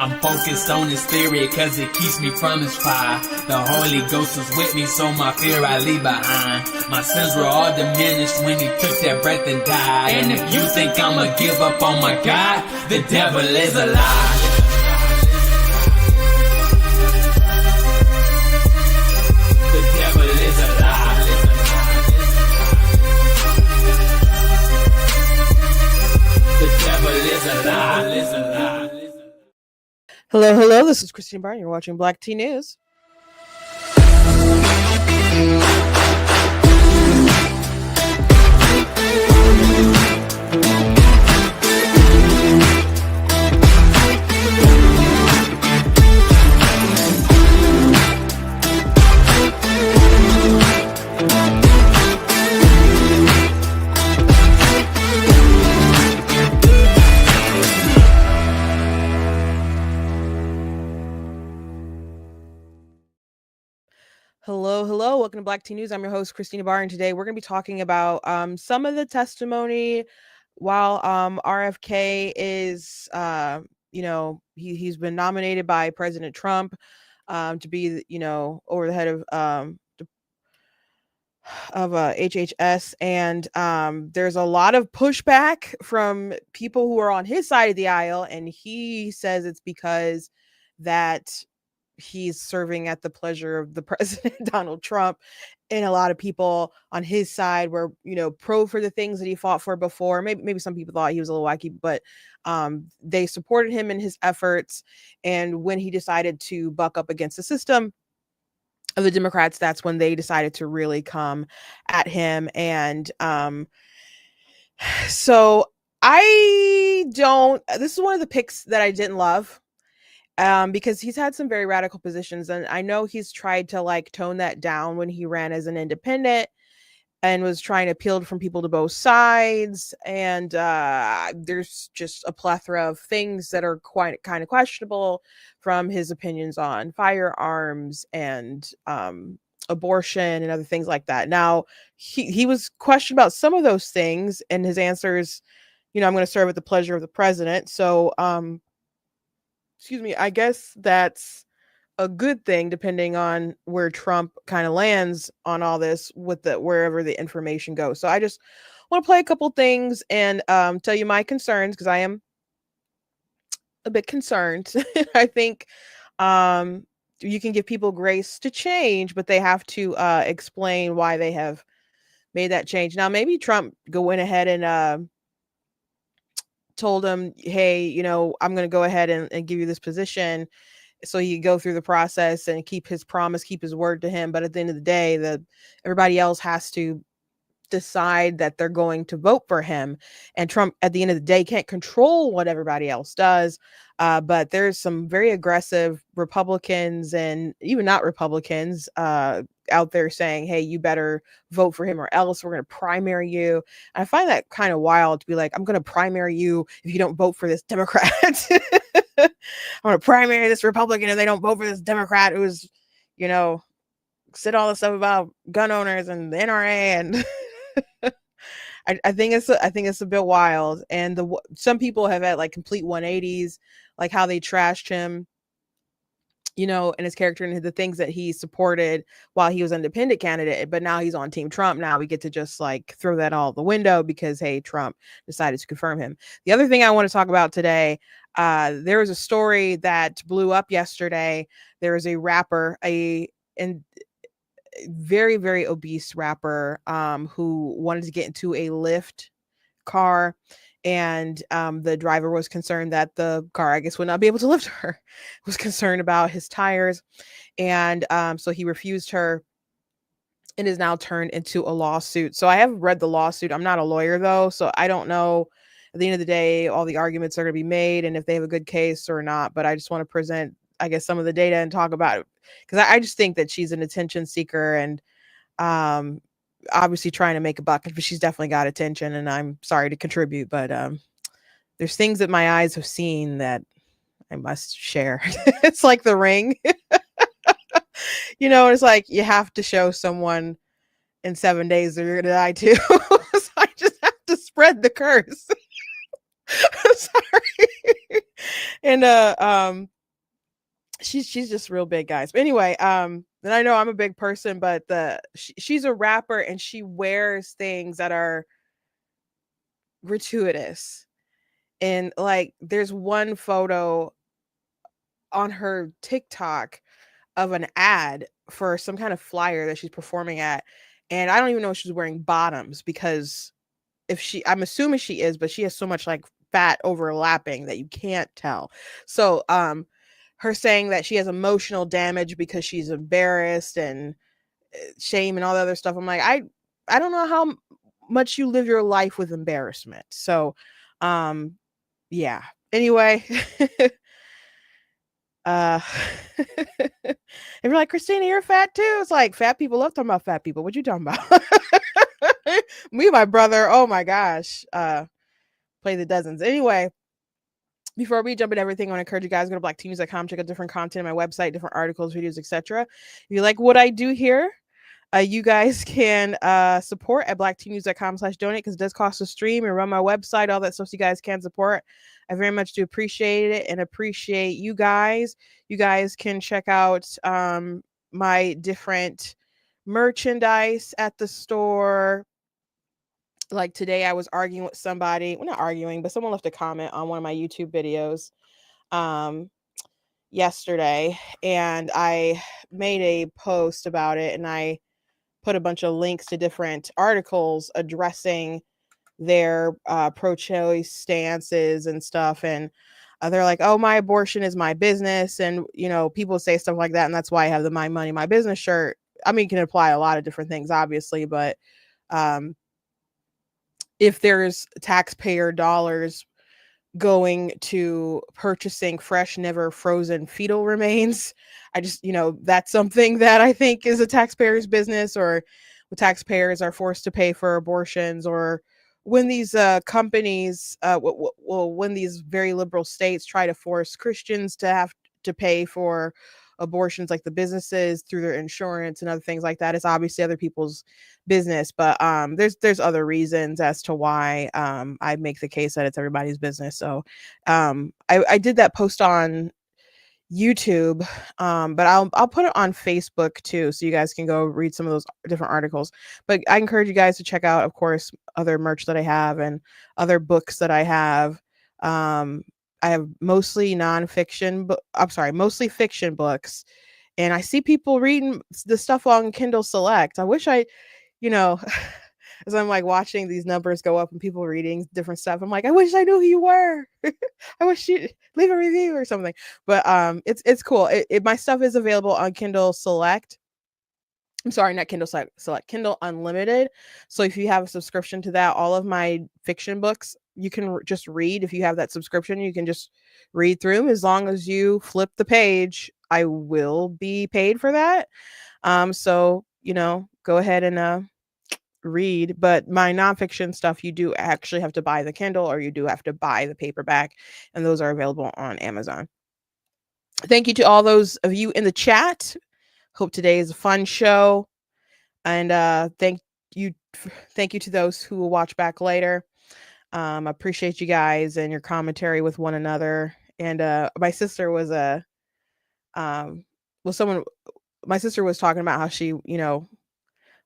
I'm focused on this theory cause it keeps me from his fire. The Holy Ghost was with me, so my fear I leave behind. My sins were all diminished when he took that breath and died. And if you think I'ma give up on my God, the devil is a lie. The devil is a lie. The devil is a lie. Hello, hello. This is Christina Barton. You're watching Black Tea News. Hello, hello. Welcome to Black Tea News. I'm your host, Christina Barr, and today we're going to be talking about some of the testimony while RFK is, he's been nominated by President Trump to be, over the head of HHS, and there's a lot of pushback from people who are on his side of the aisle, and he says it's because that he's serving at the pleasure of the president, Donald Trump. And a lot of people on his side were, pro for the things that he fought for before. Maybe some people thought he was a little wacky, but they supported him in his efforts. And when he decided to buck up against the system of the Democrats, that's when they decided to really come at him. And so this is one of the picks that I didn't love. Because he's had some very radical positions, and I know he's tried to tone that down when he ran as an independent and was trying to appeal from people to both sides. And there's just a plethora of things that are quite kind of questionable, from his opinions on firearms and abortion and other things like that. Now, he was questioned about some of those things, and his answers, I'm going to serve at the pleasure of the president. So, I guess that's a good thing, depending on where Trump kind of lands on all this with wherever the information goes. So I just want to play a couple things and tell you my concerns, because I am a bit concerned. I think you can give people grace to change, but they have to explain why they have made that change. Now, maybe Trump went ahead and told him, hey, I'm going to go ahead and give you this position, so he could go through the process and keep his promise, keep his word to him. But at the end of the day, everybody else has to decide that they're going to vote for him. And Trump, at the end of the day, can't control what everybody else does. But there's some very aggressive Republicans, and even not Republicans, out there saying, hey, you better vote for him or else we're going to primary you. And I find that kind of wild to be like, I'm going to primary you if you don't vote for this Democrat. I'm going to primary this Republican if they don't vote for this Democrat who's, said all the stuff about gun owners and the NRA. And I think it's a bit wild. And some people have had complete 180s, like how they trashed him, and his character and the things that he supported while he was an independent candidate. But now he's on Team Trump. Now we get to just throw that all out the window because, hey, Trump decided to confirm him. The other thing I want to talk about today, there was a story that blew up yesterday. There was a rapper, and very, very obese rapper, who wanted to get into a Lyft car, and the driver was concerned that the car, I guess, would not be able to lift her. Was concerned about his tires, and so he refused her, and is now turned into a lawsuit. So I have read the lawsuit. I'm not a lawyer, though, so I don't know. At the end of the day, all the arguments are going to be made, and if they have a good case or not. But I just want to present, I guess, some of the data and talk about it, because I just think that she's an attention seeker, and obviously trying to make a buck, but she's definitely got attention, and I'm sorry to contribute, but there's things that my eyes have seen that I must share. It's like The Ring. It's like you have to show someone in 7 days or you're gonna die too. So I just have to spread the curse. I'm sorry. And she's just real big, guys. But anyway, and I know I'm a big person, but she's a rapper and she wears things that are gratuitous. And like there's one photo on her TikTok of an ad for some kind of flyer that she's performing at. And I don't even know if she's wearing bottoms because if I'm assuming she is, but she has so much like fat overlapping that you can't tell. So her saying that she has emotional damage because she's embarrassed and shame and all the other stuff. I'm like, I don't know how much you live your life with embarrassment. So um yeah. Anyway, uh if you're like, Christina, you're fat too. It's like fat people love talking about fat people. What you talking about? Me and my brother, oh my gosh. Play the dozens. Anyway, before we jump into everything, I want to encourage you guys to go to blacktnews.com, check out different content on my website, different articles, videos, etc. If you like what I do here, you guys can support at blacktnews.com/donate because it does cost to stream and run my website, all that stuff, so you guys can support. I very much do appreciate it and appreciate you guys. You guys can check out my different merchandise at the store. Like today, I was arguing with somebody. Well, not arguing, but someone left a comment on one of my YouTube videos um, yesterday, and I made a post about it, and I put a bunch of links to different articles addressing their pro-choice stances and stuff. And they're like, "Oh, my abortion is my business," and people say stuff like that, and that's why I have the "My Money, My Business" shirt. I mean, it can apply a lot of different things, obviously, but um, if there's taxpayer dollars going to purchasing fresh, never frozen fetal remains, I just, that's something that I think is a taxpayer's business, or when taxpayers are forced to pay for abortions, or when these companies, when these very liberal states try to force Christians to have to pay for abortions, like the businesses through their insurance and other things like that. It's obviously other people's business, but there's other reasons as to why I make the case that it's everybody's business. So I did that post on YouTube, but I'll put it on Facebook too, so you guys can go read some of those different articles. But I encourage you guys to check out, of course, other merch that I have and other books that I have. I have mostly nonfiction, but I'm sorry, mostly fiction books. And I see people reading the stuff on Kindle Select. I wish you know, as I'm like watching these numbers go up and people reading different stuff, I'm like, I wish I knew who you were. I wish you leave a review or something. But it's cool. My stuff is available on Kindle Select. I'm sorry, not Kindle Select, Kindle Unlimited. So if you have a subscription to that, all of my fiction books you can just read. If you have that subscription, you can just read through them. As long as you flip the page, I will be paid for that. So go ahead and read. But my nonfiction stuff, you do actually have to buy the Kindle, or you do have to buy the paperback, and those are available on Amazon. Thank you to all those of you in the chat. Hope today is a fun show, and thank you to those who will watch back later. I appreciate you guys and your commentary with one another. And my sister was someone. My sister was talking about how she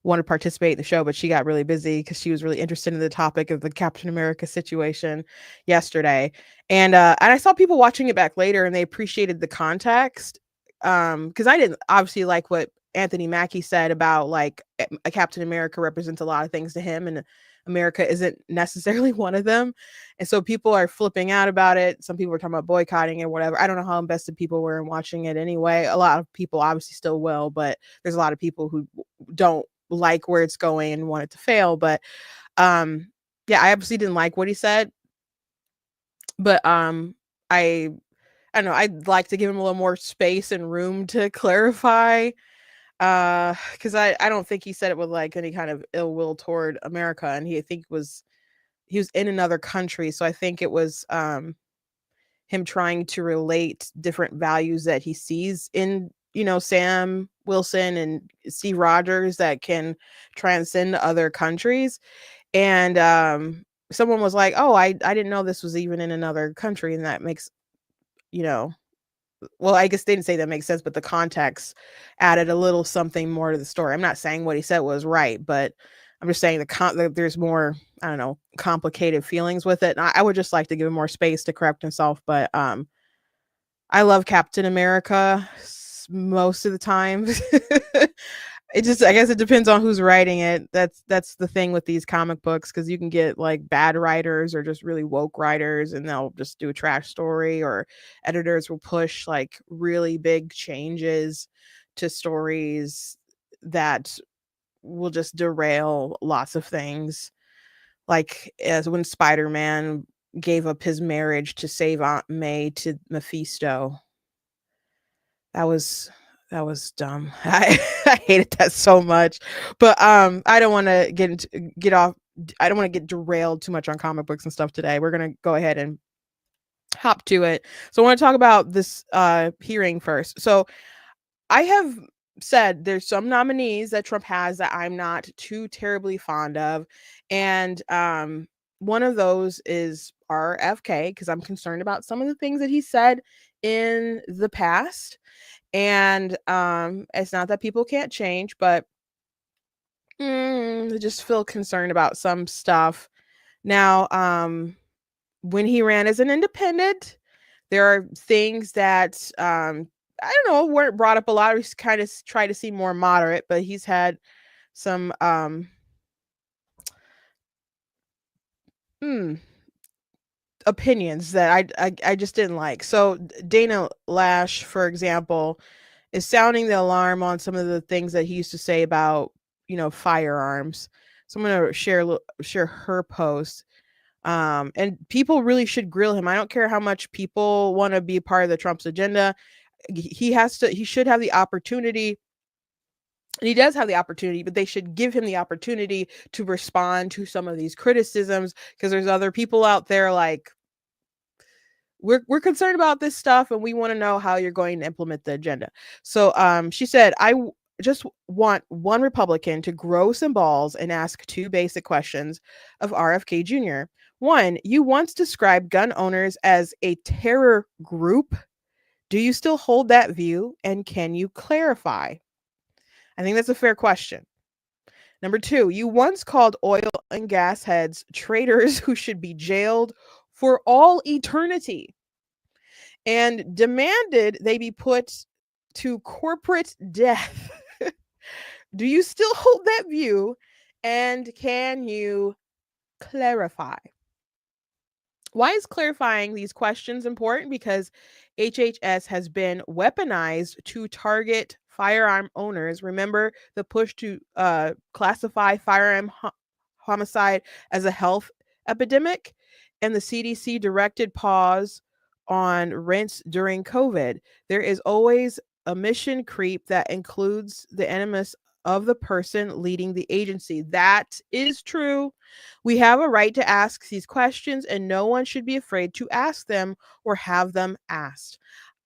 want to participate in the show, but she got really busy because she was really interested in the topic of the Captain America situation yesterday. And I saw people watching it back later, and they appreciated the context. Because I didn't obviously like what Anthony Mackie said about like a Captain America represents a lot of things to him, and America isn't necessarily one of them. And so people are flipping out about it. Some people were talking about boycotting it or whatever. I don't know how invested people were in watching it anyway. A lot of people obviously still will, but there's a lot of people who don't like where it's going and want it to fail. But yeah, I obviously didn't like what he said, but I don't know, I'd like to give him a little more space and room to clarify, because I don't think he said it with like any kind of ill will toward America, and he was in another country, so I think it was him trying to relate different values that he sees in Sam Wilson and Steve Rogers that can transcend other countries. And someone was like, "Oh, I didn't know this was even in another country," and that makes you know, well, I guess they didn't say that makes sense, but the context added a little something more to the story. I'm not saying what he said was right, but I'm just saying there's more, I don't know, complicated feelings with it. And I would just like to give him more space to correct himself. But I love Captain America most of the time. It just, I guess it depends on who's writing it. That's the thing with these comic books, because you can get like bad writers or just really woke writers, and they'll just do a trash story, or editors will push like really big changes to stories that will just derail lots of things. Like as when Spider-Man gave up his marriage to save Aunt May to Mephisto. That was that was dumb. I hated that so much. But I don't want to get off. I don't want to get derailed too much on comic books and stuff today. We're gonna go ahead and hop to it. So I want to talk about this hearing first. So I have said there's some nominees that Trump has that I'm not too terribly fond of, and one of those is RFK, because I'm concerned about some of the things that he said in the past. And it's not that people can't change, but I just feel concerned about some stuff. Now, when he ran as an independent, there are things that I don't know, weren't brought up a lot. He's kind of tried to seem more moderate, but he's had some opinions that I just didn't like. So Dana Lash, for example, is sounding the alarm on some of the things that he used to say about, firearms. So I'm going to share her post. And people really should grill him. I don't care how much people want to be part of the Trump's agenda. He should have the opportunity, and he does have the opportunity, but they should give him the opportunity to respond to some of these criticisms, because there's other people out there like, we're concerned about this stuff and we want to know how you're going to implement the agenda. So she said, just want one Republican to grow some balls and ask two basic questions of RFK Jr. One, you once described gun owners as a terror group. Do you still hold that view, and can you clarify? I think that's a fair question. Number two, you once called oil and gas heads traitors who should be jailed for all eternity, and demanded they be put to corporate death. Do you still hold that view, and can you clarify? Why is clarifying these questions important? Because HHS has been weaponized to target firearm owners. Remember the push to classify firearm homicide as a health epidemic, and the CDC directed pause on rents during COVID. There is always a mission creep that includes the animus of the person leading the agency. That is true. We have a right to ask these questions, and no one should be afraid to ask them or have them asked.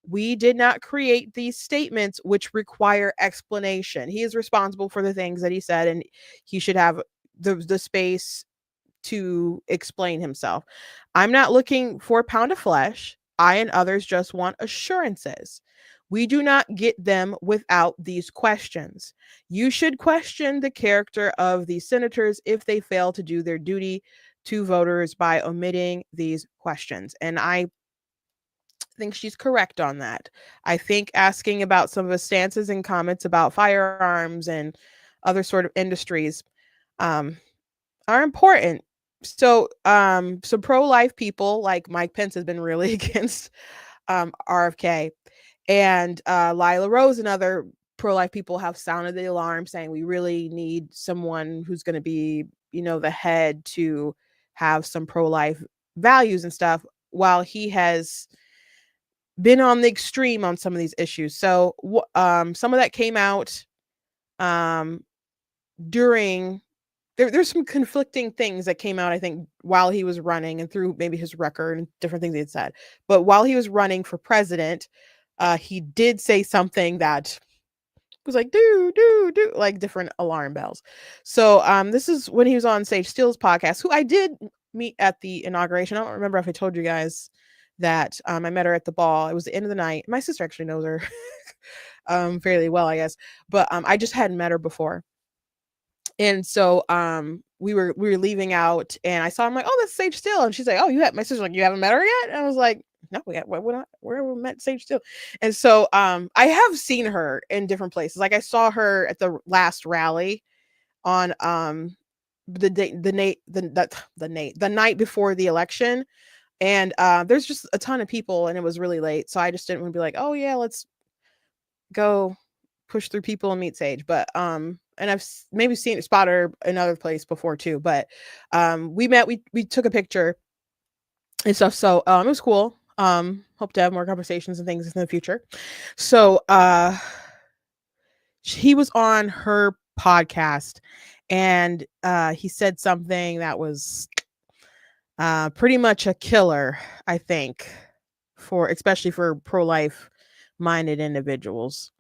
We did not create these statements which require explanation. He is responsible for the things that he said, and he should have the space to explain himself. I'm not looking for a pound of flesh. I and others just want assurances. We do not get them without these questions. You should question the character of these senators if they fail to do their duty to voters by omitting these questions. And I think she's correct on that. I think asking about some of the stances and comments about firearms and other sort of industries are important. So some pro-life people like Mike Pence has been really against RFK, and Lila Rose and other pro-life people have sounded the alarm, saying we really need someone who's going to be, the head to have some pro-life values and stuff, while he has been on the extreme on some of these issues. So some of that came out during there's some conflicting things that came out, I think, while he was running and through maybe his record and different things he had said. But while he was running for president, he did say something that was like, do, like different alarm bells. So this is when he was on Sage Steele's podcast, who I did meet at the inauguration. I don't remember if I told you guys that I met her at the ball. It was the end of the night. My sister actually knows her fairly well, I guess, but I just hadn't met her before. And so we were leaving out, and I saw, I'm like, oh, that's Sage Still. And she's like, oh, my sister's like, you haven't met her yet? And I was like, no, where we met Sage Still. And so I have seen her in different places. Like I saw her at the last rally on the night before the election. And there's just a ton of people, and it was really late. So I just didn't want to be like, oh yeah, let's go push through people and meet Sage. But and I've maybe spot her another place before too. But we met, we took a picture and stuff. So it was cool. Hope to have more conversations and things in the future. So he was on her podcast, and he said something that was pretty much a killer, I think, for especially for pro-life minded individuals.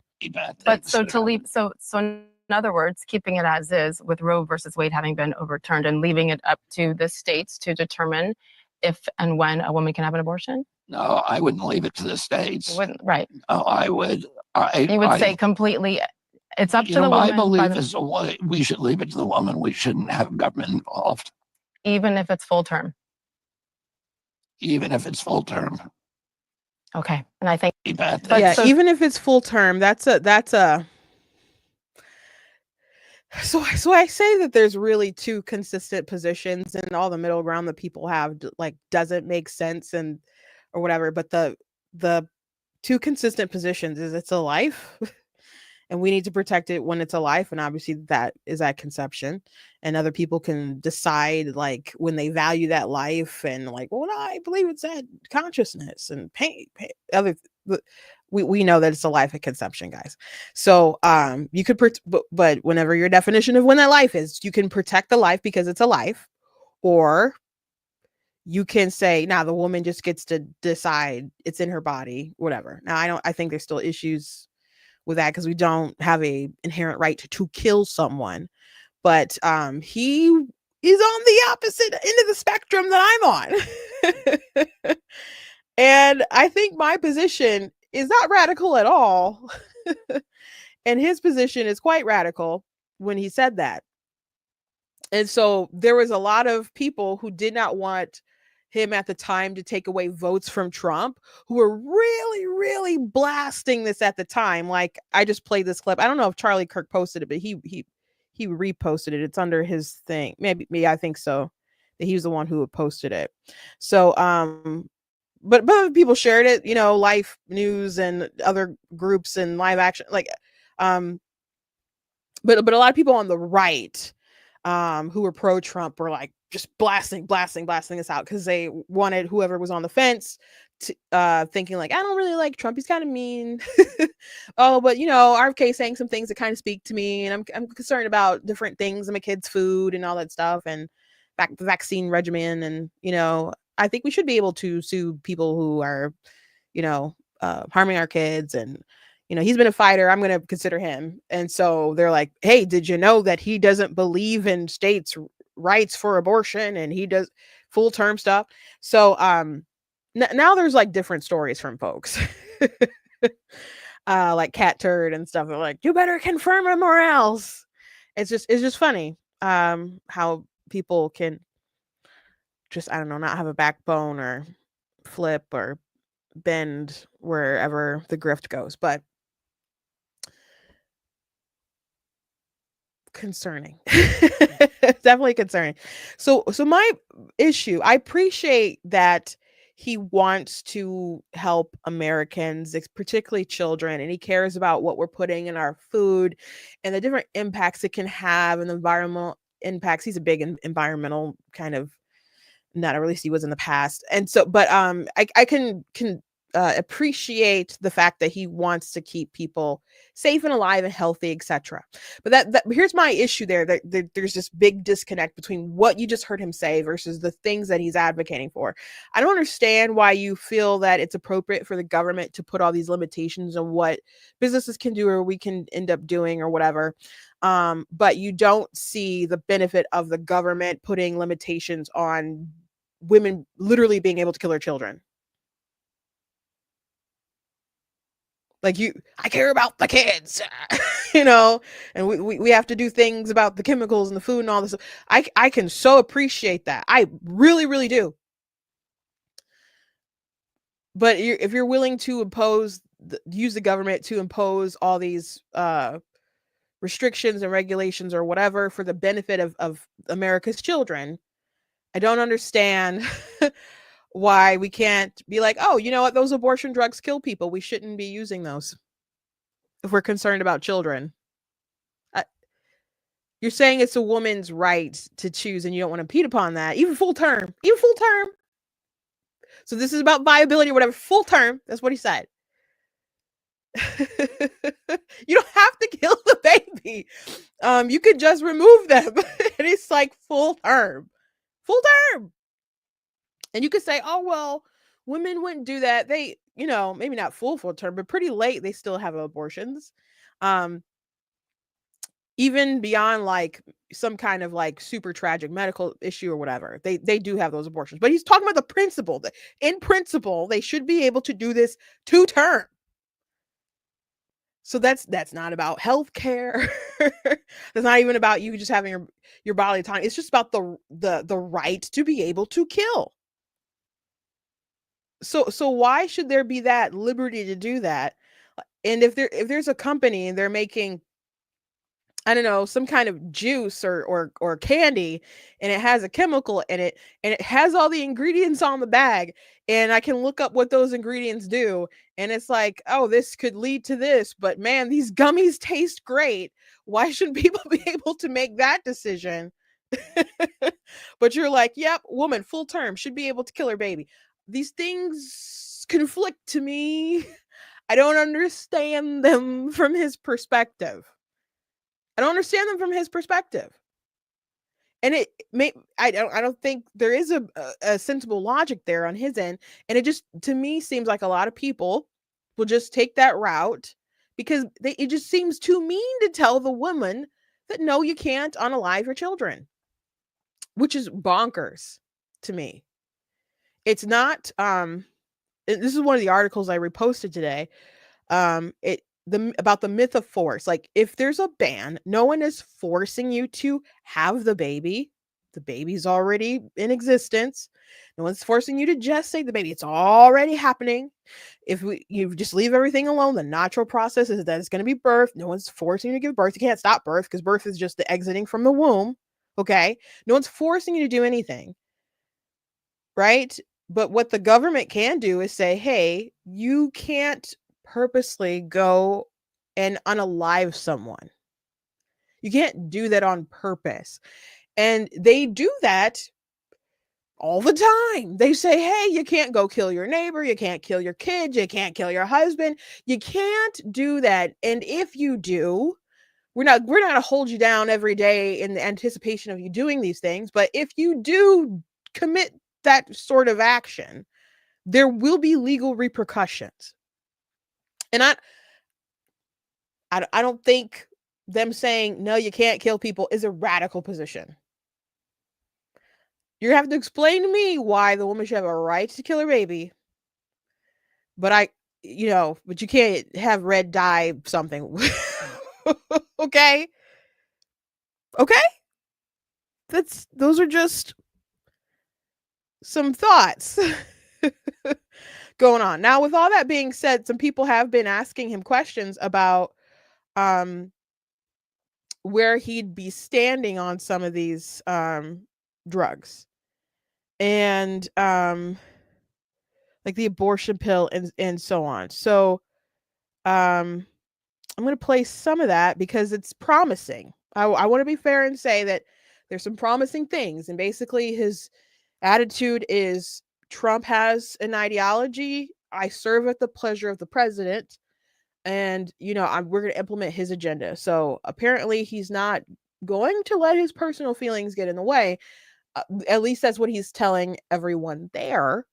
But so to leave, so in other words, keeping it as is with Roe versus Wade having been overturned and leaving it up to the states to determine if and when a woman can have an abortion? No, I wouldn't leave it to the states. You wouldn't, right? No, I would. You would say completely, it's up to the my woman. belief is we should leave it to the woman. We shouldn't have government involved. Even if it's full term? Even if it's full term. Okay, and I think even if it's full term, that's a so I say that there's really two consistent positions, and all the middle ground that people have like doesn't make sense and or whatever. But the two consistent positions is it's a life, and we need to protect it when it's a life, and obviously that is at conception, and other people can decide like when they value that life and like, well, I believe it's at consciousness and pain other. We know that it's a life at conception, guys. So you could but whenever your definition of when that life is, you can protect the life because it's a life, or you can say now the woman just gets to decide, it's in her body, whatever. Now I think there's still issues with that because we don't have a inherent right to kill someone, but he is on the opposite end of the spectrum that I'm on. And I think my position is not radical at all. And his position is quite radical when he said that. And so there was a lot of people who did not want him at the time to take away votes from Trump, who were really, really blasting this at the time. Like I just played this clip. I don't know if Charlie Kirk posted it, but he reposted it. It's under his thing. Maybe I think so. That he was the one who had posted it. So but other people shared it, Life News and other groups and Live Action, like but a lot of people on the right who were pro-Trump were like just blasting this out because they wanted whoever was on the fence to thinking like, I don't really like Trump, he's kind of mean. Oh, but RFK saying some things that kind of speak to me, and I'm concerned about different things and my kids' food and all that stuff, and the vaccine regimen, and I think we should be able to sue people who are harming our kids, and he's been a fighter, I'm going to consider him. And so they're like, hey, did you know that he doesn't believe in states' rights for abortion, and he does full term stuff? So now there's like different stories from folks. Like Cat Turd and stuff. They're like, you better confirm him or else. It's just funny how people can just, I don't know, not have a backbone or flip or bend wherever the grift goes. But concerning. Definitely concerning. So my issue, I appreciate that he wants to help Americans, particularly children, and he cares about what we're putting in our food and the different impacts it can have and the environmental impacts. He's a big environmental kind of, not at least he was in the past. And so, but I can appreciate the fact that he wants to keep people safe and alive and healthy, etc. But that here's my issue there, that there's this big disconnect between what you just heard him say versus the things that he's advocating for. I don't understand why you feel that it's appropriate for the government to put all these limitations on what businesses can do or we can end up doing or whatever. But you don't see the benefit of the government putting limitations on women literally being able to kill their children. Like I care about the kids, you know, and we have to do things about the chemicals and the food and all this. I can so appreciate that. I really, really do. But if you're willing to use the government to impose all these restrictions and regulations or whatever for the benefit of America's children, I don't understand why we can't be like, oh, you know what? Those abortion drugs kill people. We shouldn't be using those if we're concerned about children. You're saying it's a woman's right to choose and you don't want to impede upon that, even full term. So this is about viability or whatever, full term. That's what he said. You don't have to kill the baby. You could just remove them. And it's like full term. And you could say, oh, well, women wouldn't do that. They, maybe not full term, but pretty late, they still have abortions. Even beyond like some kind of like super tragic medical issue or whatever, they do have those abortions. But he's talking about the principle that in principle, they should be able to do this to term. So that's not about healthcare. That's not even about you just having your bodily autonomy. It's just about the right to be able to kill. So why should there be that liberty to do that? And if there's a company and they're making, I don't know, some kind of juice or candy, and it has a chemical in it, and it has all the ingredients on the bag, and I can look up what those ingredients do, and it's like, oh, this could lead to this, but man, these gummies taste great. Why shouldn't people be able to make that decision? But you're like, yep, woman, full term, should be able to kill her baby. These things conflict to me. I don't understand them from his perspective. I don't understand them from his perspective. And I don't think there is a sensible logic there on his end. And it just, to me, seems like a lot of people will just take that route because it just seems too mean to tell the woman that, no, you can't unalive your children, which is bonkers to me. It's not, this is one of the articles I reposted today. About the myth of force. Like, if there's a ban, no one is forcing you to have the baby. The baby's already in existence. No one's forcing you to gestate the baby. It's already happening. If you just leave everything alone, the natural process is that it's going to be birth. No one's forcing you to give birth. You can't stop birth because birth is just the exiting from the womb. Okay. No one's forcing you to do anything. Right. But what the government can do is say, hey, you can't purposely go and unalive someone. You can't do that on purpose. And they do that all the time. They say, hey, you can't go kill your neighbor. You can't kill your kids. You can't kill your husband. You can't do that. And if you do, we're not going to hold you down every day in the anticipation of you doing these things. But if you do commit that sort of action, there will be legal repercussions. And I don't think them saying, no, you can't kill people is a radical position. You're going to have to explain to me why the woman should have a right to kill her baby. But but you can't have red dye something. Okay. Those are just some thoughts going on. Now, with all that being said, some people have been asking him questions about where he'd be standing on some of these drugs, and like the abortion pill and so on. So I'm going to play some of that because it's promising. I want to be fair and say that there's some promising things, and basically his attitude is, Trump has an ideology. I serve at the pleasure of the president. And, we're going to implement his agenda. So apparently he's not going to let his personal feelings get in the way. At least that's what he's telling everyone there.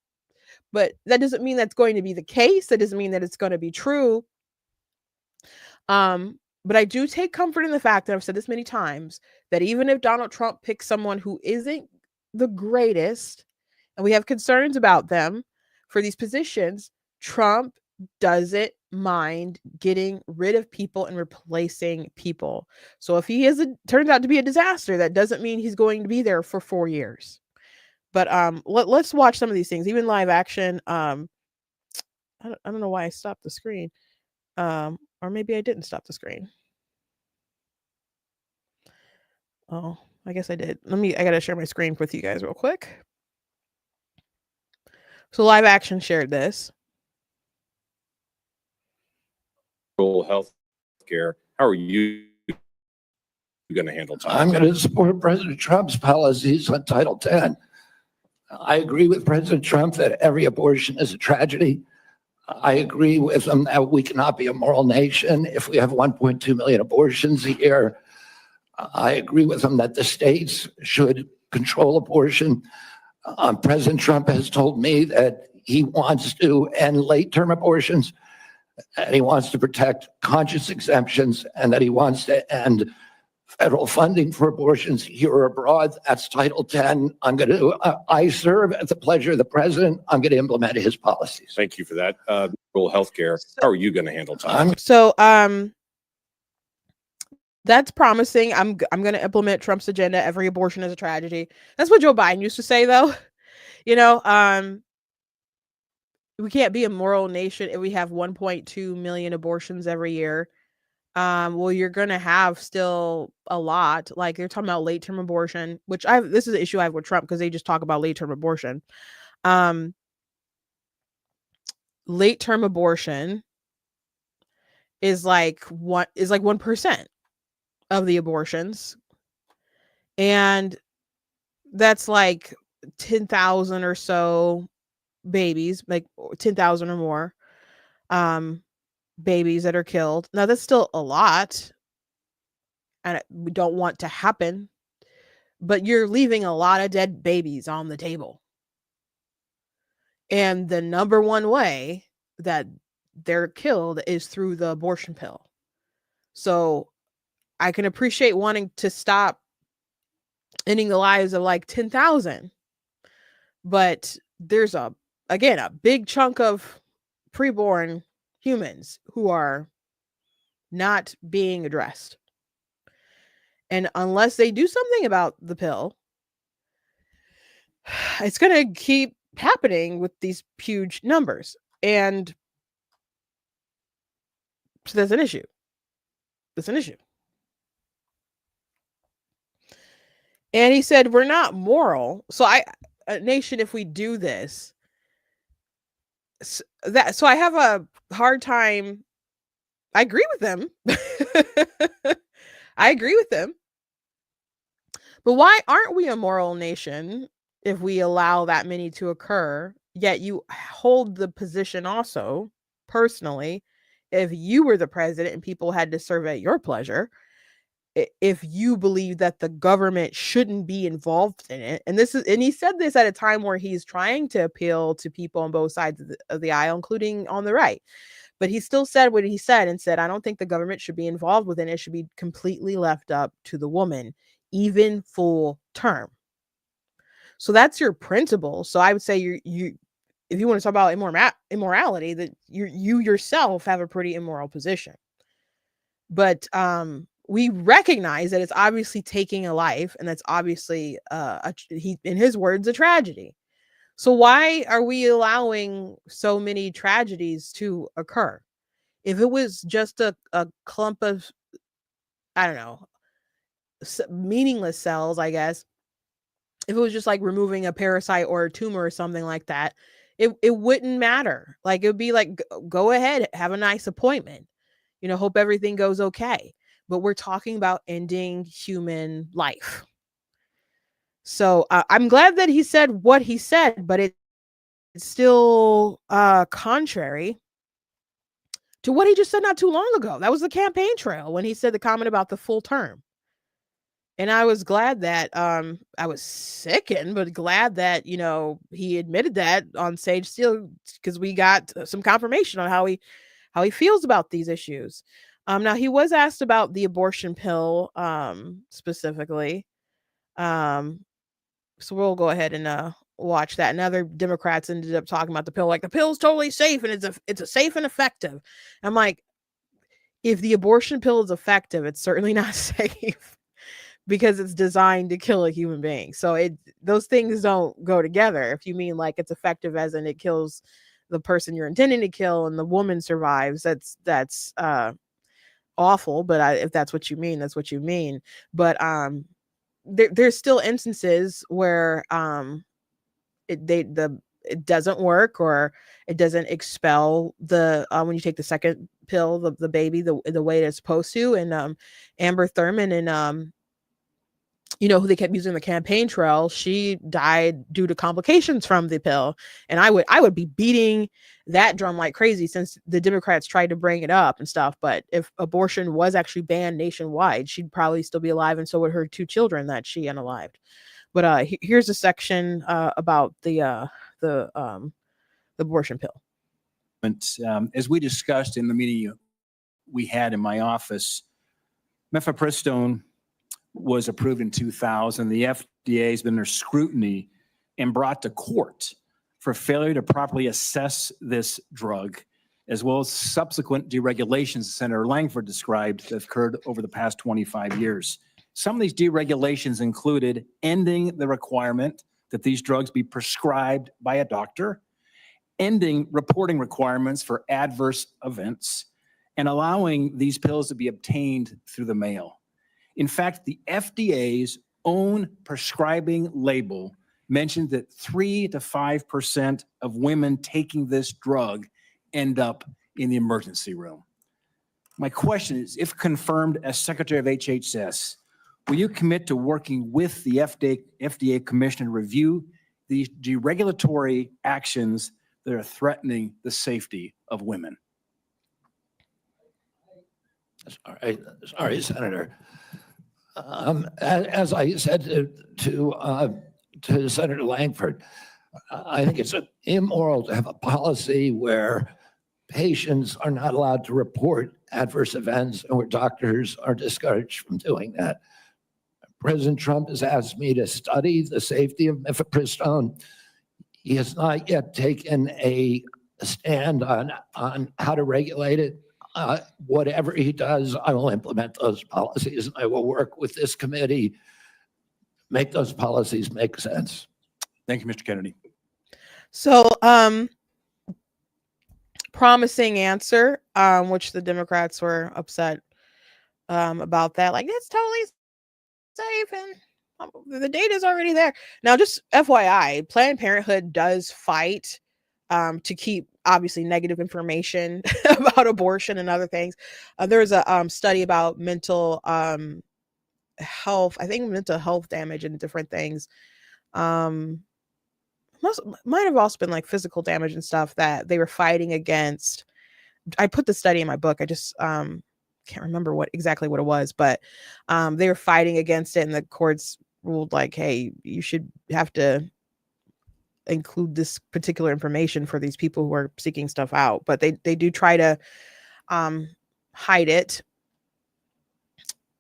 But that doesn't mean that's going to be the case. That doesn't mean that it's going to be true. But I do take comfort in the fact that I've said this many times, that even if Donald Trump picks someone who isn't the greatest, and we have concerns about them for these positions, Trump doesn't mind getting rid of people and replacing people. So if he turns out to be a disaster, that doesn't mean he's going to be there for 4 years. But let's watch some of these things, even live action. I don't know why I stopped the screen. Or maybe I didn't stop the screen. Oh, I guess I did. I gotta share my screen with you guys real quick. So live action shared this. Health care. How are you going to handle time? I'm going to support President Trump's policies on Title X. I agree with President Trump that every abortion is a tragedy. I agree with him that we cannot be a moral nation if we have 1.2 million abortions a year. I agree with him that the states should control abortion. President Trump has told me that he wants to end late-term abortions, and he wants to protect conscious exemptions, and that he wants to end federal funding for abortions here or abroad. That's Title X. I serve at the pleasure of the president. I'm going to implement his policies. Thank you for that. Rural health care. How are you going to handle time? So that's promising. I'm going to implement Trump's agenda. Every abortion is a tragedy. That's what Joe Biden used to say, though. We can't be a moral nation if we have 1.2 million abortions every year. Well, you're gonna have still a lot. Like they're talking about late-term abortion, which this is the issue I have with Trump, because they just talk about late-term abortion. Late-term abortion is like 1% of the abortions, and that's like 10,000 or so babies, like 10,000 or more babies that are killed. Now that's still a lot, and we don't want to happen, but you're leaving a lot of dead babies on the table. And the number one way that they're killed is through the abortion pill. So I can appreciate wanting to stop ending the lives of like 10,000, but there's a big chunk of preborn humans who are not being addressed. And unless they do something about the pill, it's going to keep happening with these huge numbers. And so that's an issue. That's an issue. And he said, we're not moral. So a nation, if we do this, so I have a hard time. I agree with them. I agree with them. But why aren't we a moral nation if we allow that many to occur? Yet you hold the position also, personally, if you were the president and people had to serve at your pleasure, if you believe that the government shouldn't be involved in it. And he said this at a time where he's trying to appeal to people on both sides of the aisle, including on the right. But he still said what he said and said, I don't think the government should be involved with it. It should be completely left up to the woman, even full term. So that's your principle. So I would say you if you want to talk about immorality, that you yourself have a pretty immoral position. But we recognize that it's obviously taking a life, and that's obviously in his words, a tragedy. So why are we allowing so many tragedies to occur? If it was just a clump of, I don't know, meaningless cells, I guess, if it was just like removing a parasite or a tumor or something like that, it wouldn't matter. Like it would be like, go ahead, have a nice appointment, hope everything goes okay. But we're talking about ending human life. So I'm glad that he said what he said, but it's still contrary to what he just said not too long ago. That was the campaign trail when he said the comment about the full term. And I was glad that I was sickened, but glad that, he admitted that on stage still, because we got some confirmation on how he feels about these issues. Now he was asked about the abortion pill specifically. So we'll go ahead and watch that. And other Democrats ended up talking about the pill, like the pill's totally safe and it's a safe and effective. I'm like, if the abortion pill is effective, it's certainly not safe because it's designed to kill a human being. So those things don't go together. If you mean like it's effective as in it kills the person you're intending to kill and the woman survives, that's awful. But if that's what you mean, that's what you mean. But there's still instances where it doesn't work, or it doesn't expel the when you take the second pill, the baby the way it's supposed to. And Amber Thurman and who they kept using the campaign trail, she died due to complications from the pill. And I would be beating that drum like crazy since the Democrats tried to bring it up and stuff. But if abortion was actually banned nationwide, she'd probably still be alive, and so would her 2 children that she unalived. But here's a section about the abortion pill. As we discussed in the meeting we had in my office, mifepristone was approved in 2000. The FDA has been under scrutiny and brought to court for failure to properly assess this drug, as well as subsequent deregulations Senator Langford described that occurred over the past 25 years. Some of these deregulations included ending the requirement that these drugs be prescribed by a doctor, ending reporting requirements for adverse events, and allowing these pills to be obtained through the mail. In fact, the FDA's own prescribing label mentioned that 3 to 5% of women taking this drug end up in the emergency room. My question is, if confirmed as Secretary of HHS, will you commit to working with the FDA Commission to review these deregulatory actions that are threatening the safety of women? Sorry, Senator. As I said to Senator Langford, I think it's immoral to have a policy where patients are not allowed to report adverse events and where doctors are discouraged from doing that. President Trump has asked me to study the safety of mifepristone. He has not yet taken a stand on how to regulate it. Whatever he does, I will implement those policies. I will work with this committee, make those policies make sense. Thank you, Mr. Kennedy. So, promising answer, which the Democrats were upset about that. Like, it's totally safe and the data is already there. Now, just FYI, Planned Parenthood does fight to keep obviously negative information about abortion and other things. There's a study about mental health, I think mental health damage and different things. Might have also been like physical damage and stuff that they were fighting against. I put the study in my book. I just can't remember exactly what it was, but they were fighting against it, and the courts ruled like, hey, you should have to include this particular information for these people who are seeking stuff out. But they do try to hide it.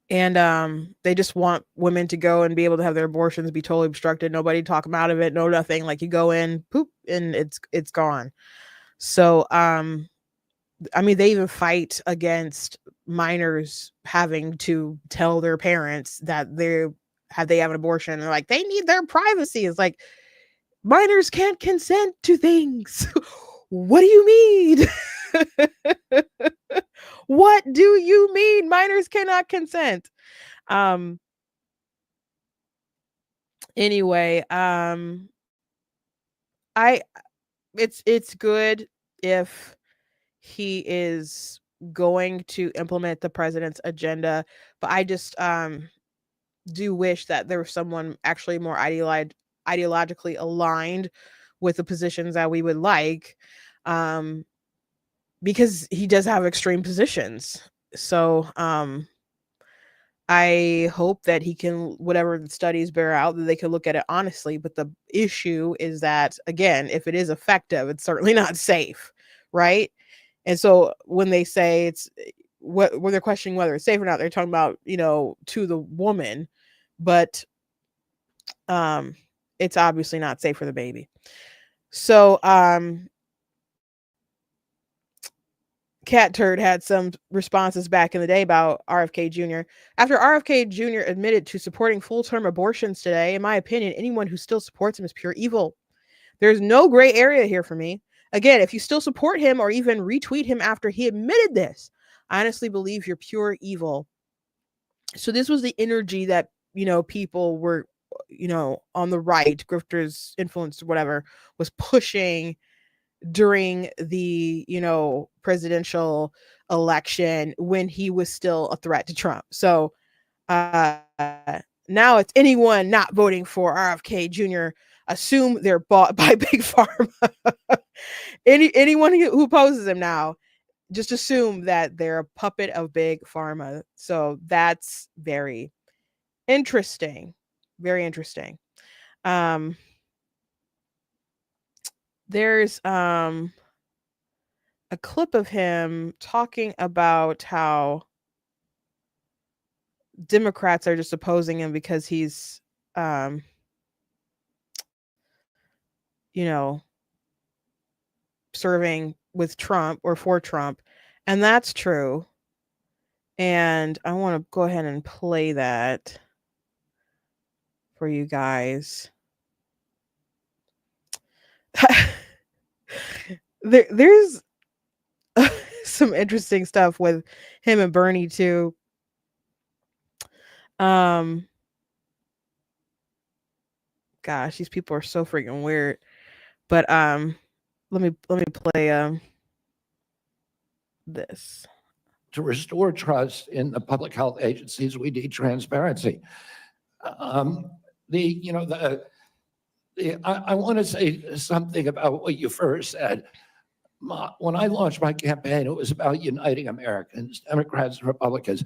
And they just want women to go and be able to have their abortions be totally obstructed. Nobody talk them out of it. No, nothing. Like, you go in, poop, and it's gone. So, I mean, they even fight against minors having to tell their parents that they have an abortion. They're like, they need their privacy. It's like, minors can't consent to things. What do you mean? What do you mean minors cannot consent? Anyway, it's good if he is going to implement the president's agenda, but I just do wish that there was someone actually more ideologically aligned with the positions that we would like, because he does have extreme positions. So I hope that he can, whatever the studies bear out, that they can look at it honestly. But the issue is that, again, if it is effective, it's certainly not safe, right? And so when they say when they're questioning whether it's safe or not, they're talking about, to the woman. But it's obviously not safe for the baby. So Cat Turd had some responses back in the day about RFK Jr. After RFK Jr. admitted to supporting full-term abortions today, in my opinion, anyone who still supports him is pure evil. There's no gray area here for me. Again, if you still support him or even retweet him after he admitted this, I honestly believe you're pure evil. So this was the energy that, people were, on the right, grifters, influence, whatever, was pushing during the, presidential election when he was still a threat to Trump. So now it's anyone not voting for RFK Jr. assume they're bought by Big Pharma. Anyone who opposes him now, just assume that they're a puppet of Big Pharma. So that's very interesting. Very interesting. There's a clip of him talking about how Democrats are just opposing him because he's serving with Trump or for Trump. And that's true. And I want to go ahead and play that for you guys. There's some interesting stuff with him and Bernie too. Gosh, these people are so freaking weird. But let me play this. To restore trust in the public health agencies, we need transparency. I want to say something about what you first said. When I launched my campaign, it was about uniting Americans, Democrats and Republicans.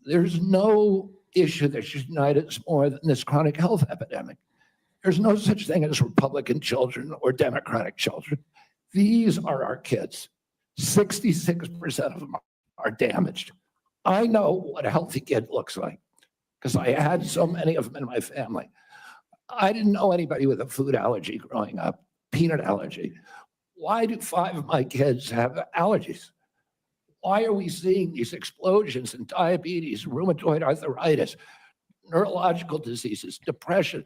There's no issue that should unite us more than this chronic health epidemic. There's no such thing as Republican children or Democratic children. These are our kids. 66% of them are damaged. I know what a healthy kid looks like because I had so many of them in my family. I didn't know anybody with a food allergy growing up, peanut allergy. Why do 5 of my kids have allergies? Why are we seeing these explosions in diabetes, rheumatoid arthritis, neurological diseases, depression,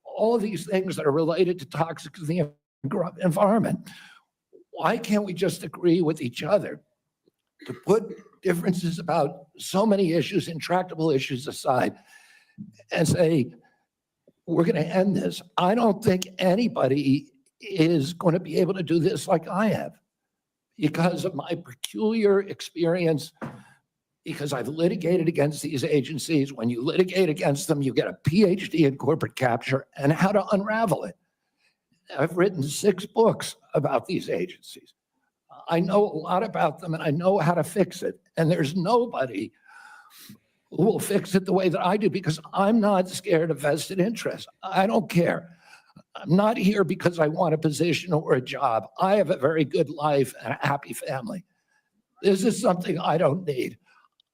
all of these things that are related to toxics in the environment? Why can't we just agree with each other to put differences about so many issues, intractable issues aside, and say, we're going to end this? I don't think anybody is going to be able to do this like I have because of my peculiar experience, because I've litigated against these agencies. When you litigate against them, you get a PhD in corporate capture and how to unravel it. I've written 6 books about these agencies. I know a lot about them and I know how to fix it. And there's nobody who will fix it the way that I do because I'm not scared of vested interest. I don't care. I'm not here because I want a position or a job. I have a very good life and a happy family. This is something I don't need.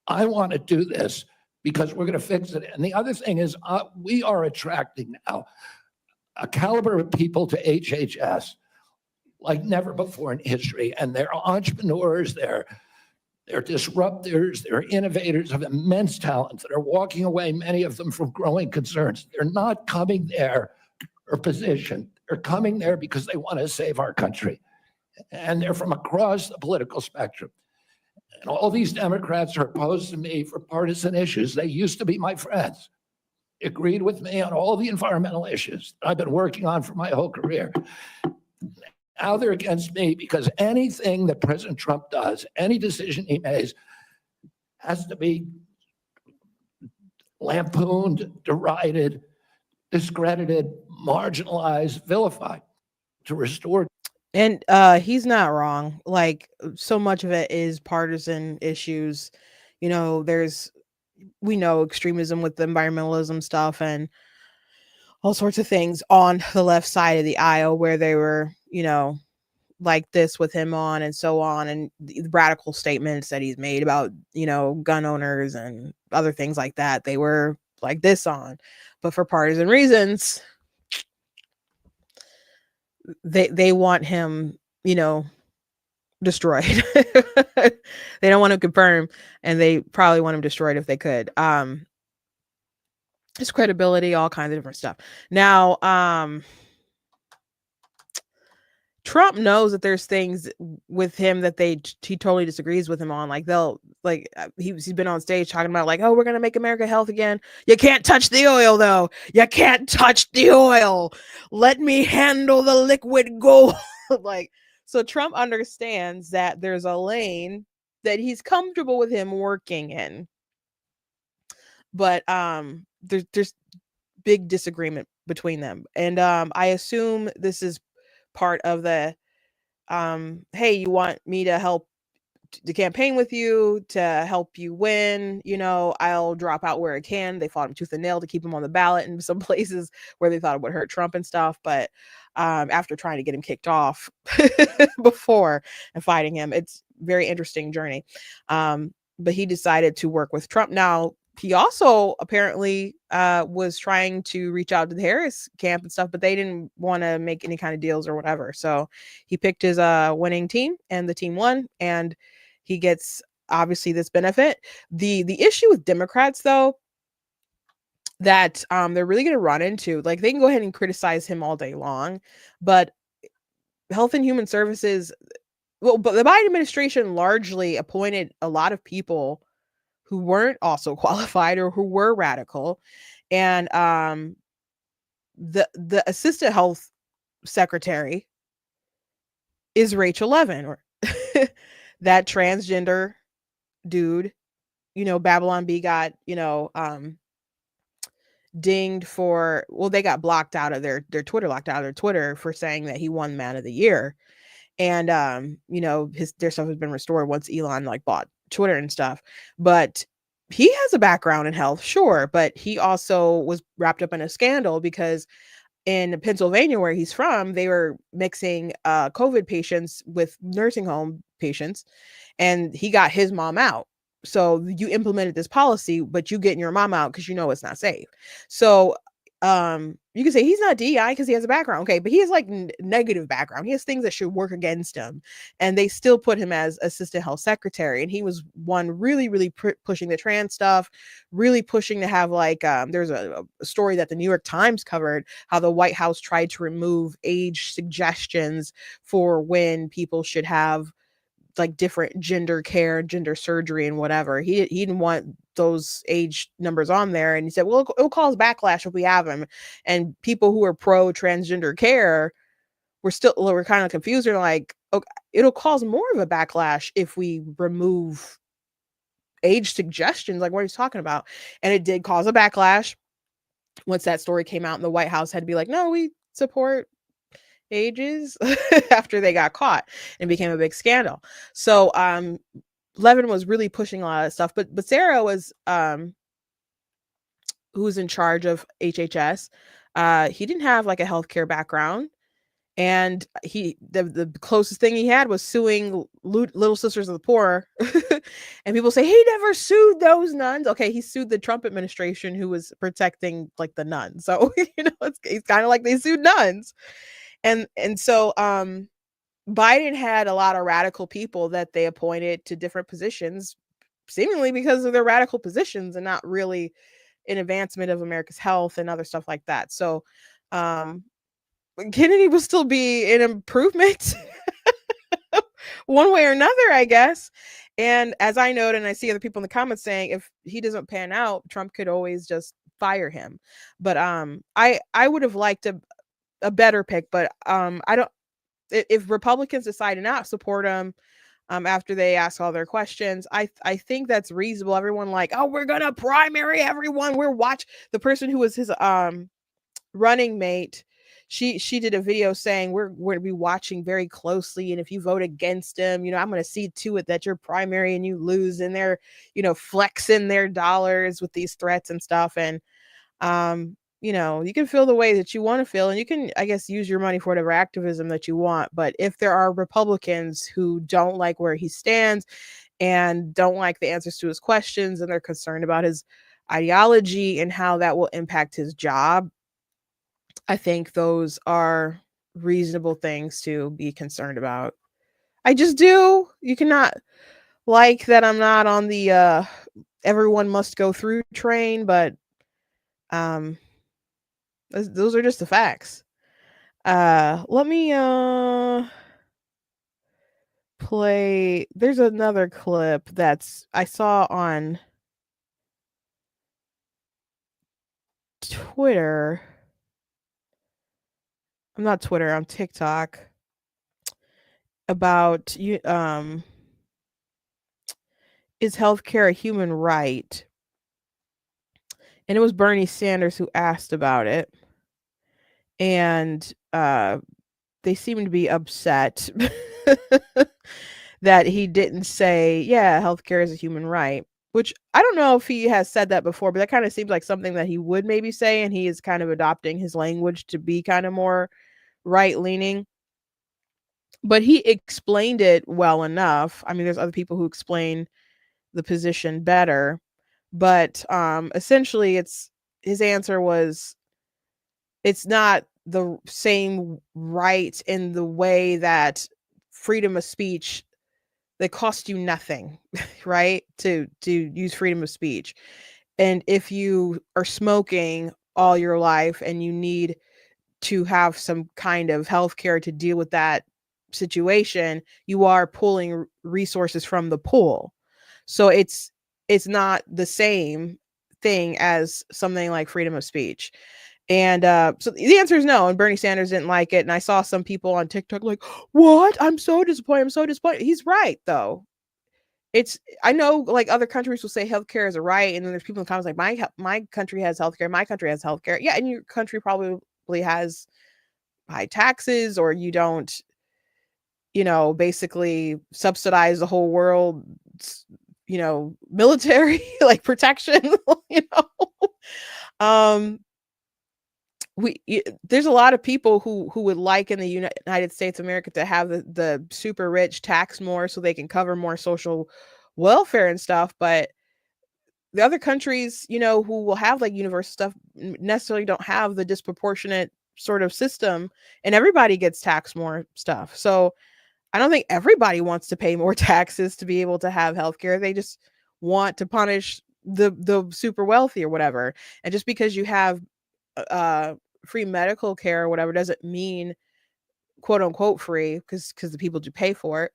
I want to do this because we're going to fix it. And the other thing is we are attracting now a caliber of people to HHS like never before in history. And they're entrepreneurs, they're disruptors, they're innovators of immense talent that are walking away, many of them from growing concerns. They're not coming there for position. They're coming there because they want to save our country. And they're from across the political spectrum. And all these Democrats are opposed to me for partisan issues. They used to be my friends, agreed with me on all the environmental issues that I've been working on for my whole career. Now they're against me because anything that President Trump does, any decision he makes, has to be lampooned, derided, discredited, marginalized, vilified to restore. And he's not wrong. Like, so much of it is partisan issues. We know extremism with the environmentalism stuff and all sorts of things on the left side of the aisle where they were, like this with him on and so on, and the radical statements that he's made about, gun owners and other things like that. They were like this on, but for partisan reasons, they want him, destroyed. They don't want him confirmed, and they probably want him destroyed if they could. His credibility, all kinds of different stuff. Now, Trump knows that there's things with him that he totally disagrees with him on. Like he's been on stage talking about like, oh, we're gonna make America health again. You can't touch the oil though. You can't touch the oil. Let me handle the liquid gold. Like, so Trump understands that there's a lane that he's comfortable with him working in, but there's big disagreement between them, and I assume this is part of the hey, you want me to help the campaign with you to help you win, I'll drop out where I can. They fought him tooth and nail to keep him on the ballot in some places where they thought it would hurt Trump and stuff, but after trying to get him kicked off before and fighting him, it's very interesting journey. But he decided to work with Trump. Now, he also apparently was trying to reach out to the Harris camp and stuff, but they didn't want to make any kind of deals or whatever. So he picked his winning team, and the team won, and he gets obviously this benefit. The issue with Democrats, though, that they're really going to run into, like, they can go ahead and criticize him all day long, but Health and Human Services, but the Biden administration largely appointed a lot of people who weren't also qualified or who were radical. And the assistant health secretary is Rachel Levin, or that transgender dude. Babylon Bee got, dinged for, well, they got blocked out of their Twitter, locked out of their Twitter for saying that he won Man of the Year. And their stuff has been restored once Elon bought Twitter and stuff. But he has a background in health, sure, but he also was wrapped up in a scandal because in Pennsylvania, where he's from, they were mixing COVID patients with nursing home patients, and he got his mom out. So you implemented this policy, but you getting your mom out because it's not safe. So you can say he's not DEI because he has a background, okay, but he has negative background. He has things that should work against him, and they still put him as assistant health secretary. And he was one really pushing the trans stuff, really pushing to have there's a story that the New York Times covered how the White House tried to remove age suggestions for when people should have different gender care, gender surgery, and whatever. He didn't want those age numbers on there, and he said, well, it'll cause backlash if we have them. And people who are pro transgender care were kind of confused. They're like, okay, it'll cause more of a backlash if we remove age suggestions. Like, what are you talking about? And it did cause a backlash. Once that story came out, and the White House had to be like, no, we support ages after they got caught, and became a big scandal. So Levin was really pushing a lot of stuff, but Sarah was who's in charge of HHS. He didn't have a healthcare background, and the closest thing he had was suing Little Sisters of the Poor. And people say he never sued those nuns. Okay, he sued the Trump administration who was protecting the nuns. So it's kind of like they sued nuns. And so Biden had a lot of radical people that they appointed to different positions, seemingly because of their radical positions and not really an advancement of America's health and other stuff like that. So Kennedy will still be an improvement one way or another, I guess. And as I noted, and I see other people in the comments saying, if he doesn't pan out, Trump could always just fire him. But I would have liked a better pick, but I don't. If Republicans decide to not support him after they ask all their questions, I think that's reasonable. Everyone oh, we're gonna primary everyone. We're the person who was his running mate. She did a video saying we're going to be watching very closely, and if you vote against him, I'm going to see to it that you're primary and you lose. And they're flexing their dollars with these threats and stuff. And you can feel the way that you want to feel, and you can, I guess, use your money for whatever activism that you want. But if there are Republicans who don't like where he stands and don't like the answers to his questions, and they're concerned about his ideology and how that will impact his job, I think those are reasonable things to be concerned about. I just do. You cannot like that I'm not on the everyone must go through train, but um those are just the facts. Let me play. There's another clip that's I saw on Twitter. I'm not Twitter, I'm TikTok, about you is healthcare a human right? And it was Bernie Sanders who asked about it. And they seem to be upset that he didn't say, yeah, healthcare is a human right, which I don't know if he has said that before, but that kind of seems like something that he would maybe say. And he is kind of adopting his language to be kind of more right leaning. But he explained it well enough. I mean, there's other people who explain the position better, but essentially it's his answer was it's not the same right in the way that freedom of speech, they cost you nothing, right? To use freedom of speech. And if you are smoking all your life and you need to have some kind of healthcare to deal with that situation, you are pulling resources from the pool. So it's not the same thing as something like freedom of speech. And so the answer is no. And Bernie Sanders didn't like it. And I saw some people on TikTok like, what? I'm so disappointed. I'm so disappointed. He's right, though. I know like other countries will say healthcare is a right. And then there's people in the comments like, my country has healthcare. My country has healthcare. Yeah. And your country probably has high taxes, or you don't, basically subsidize the whole world, military like protection, um there's a lot of people who would like in the United States of America to have the super rich tax more so they can cover more social welfare and stuff, but the other countries, who will have like universal stuff necessarily don't have the disproportionate sort of system, and everybody gets taxed more stuff. So I don't think everybody wants to pay more taxes to be able to have healthcare. They just want to punish the super wealthy or whatever. And just because you have free medical care or whatever doesn't mean quote unquote free, because the people do pay for it.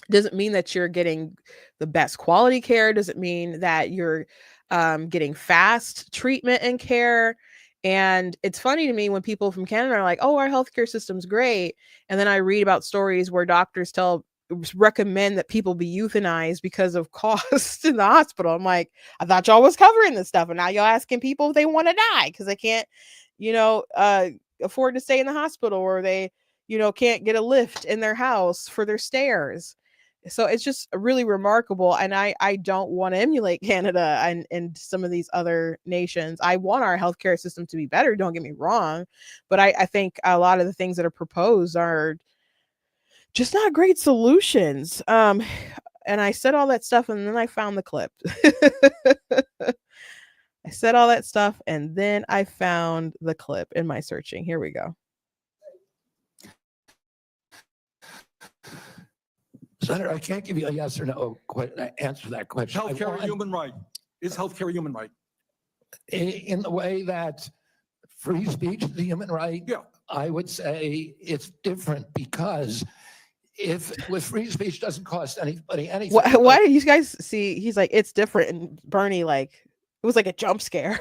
Doesn't mean that you're getting the best quality care. Doesn't mean that you're getting fast treatment and care. And it's funny to me when people from Canada are like, oh, our healthcare system's great. And then I read about stories where doctors recommend that people be euthanized because of costs in the hospital. I'm like, I thought y'all was covering this stuff. And now y'all asking people if they want to die because they can't, afford to stay in the hospital, or they, can't get a lift in their house for their stairs. So it's just really remarkable. And I don't want to emulate Canada and some of these other nations. I want our healthcare system to be better. Don't get me wrong. But I think a lot of the things that are proposed are just not great solutions. And I said all that stuff and then I found the clip. I said all that stuff and then I found the clip in my searching. Here we go. Senator, I can't give you a yes or no answer to that question. Healthcare a human right? Is healthcare a human right? In the way that free speech is a human right, Yeah. I would say it's different, because if with free speech doesn't cost anybody anything. Why do you guys see? He's like, it's different, and Bernie it was like a jump scare.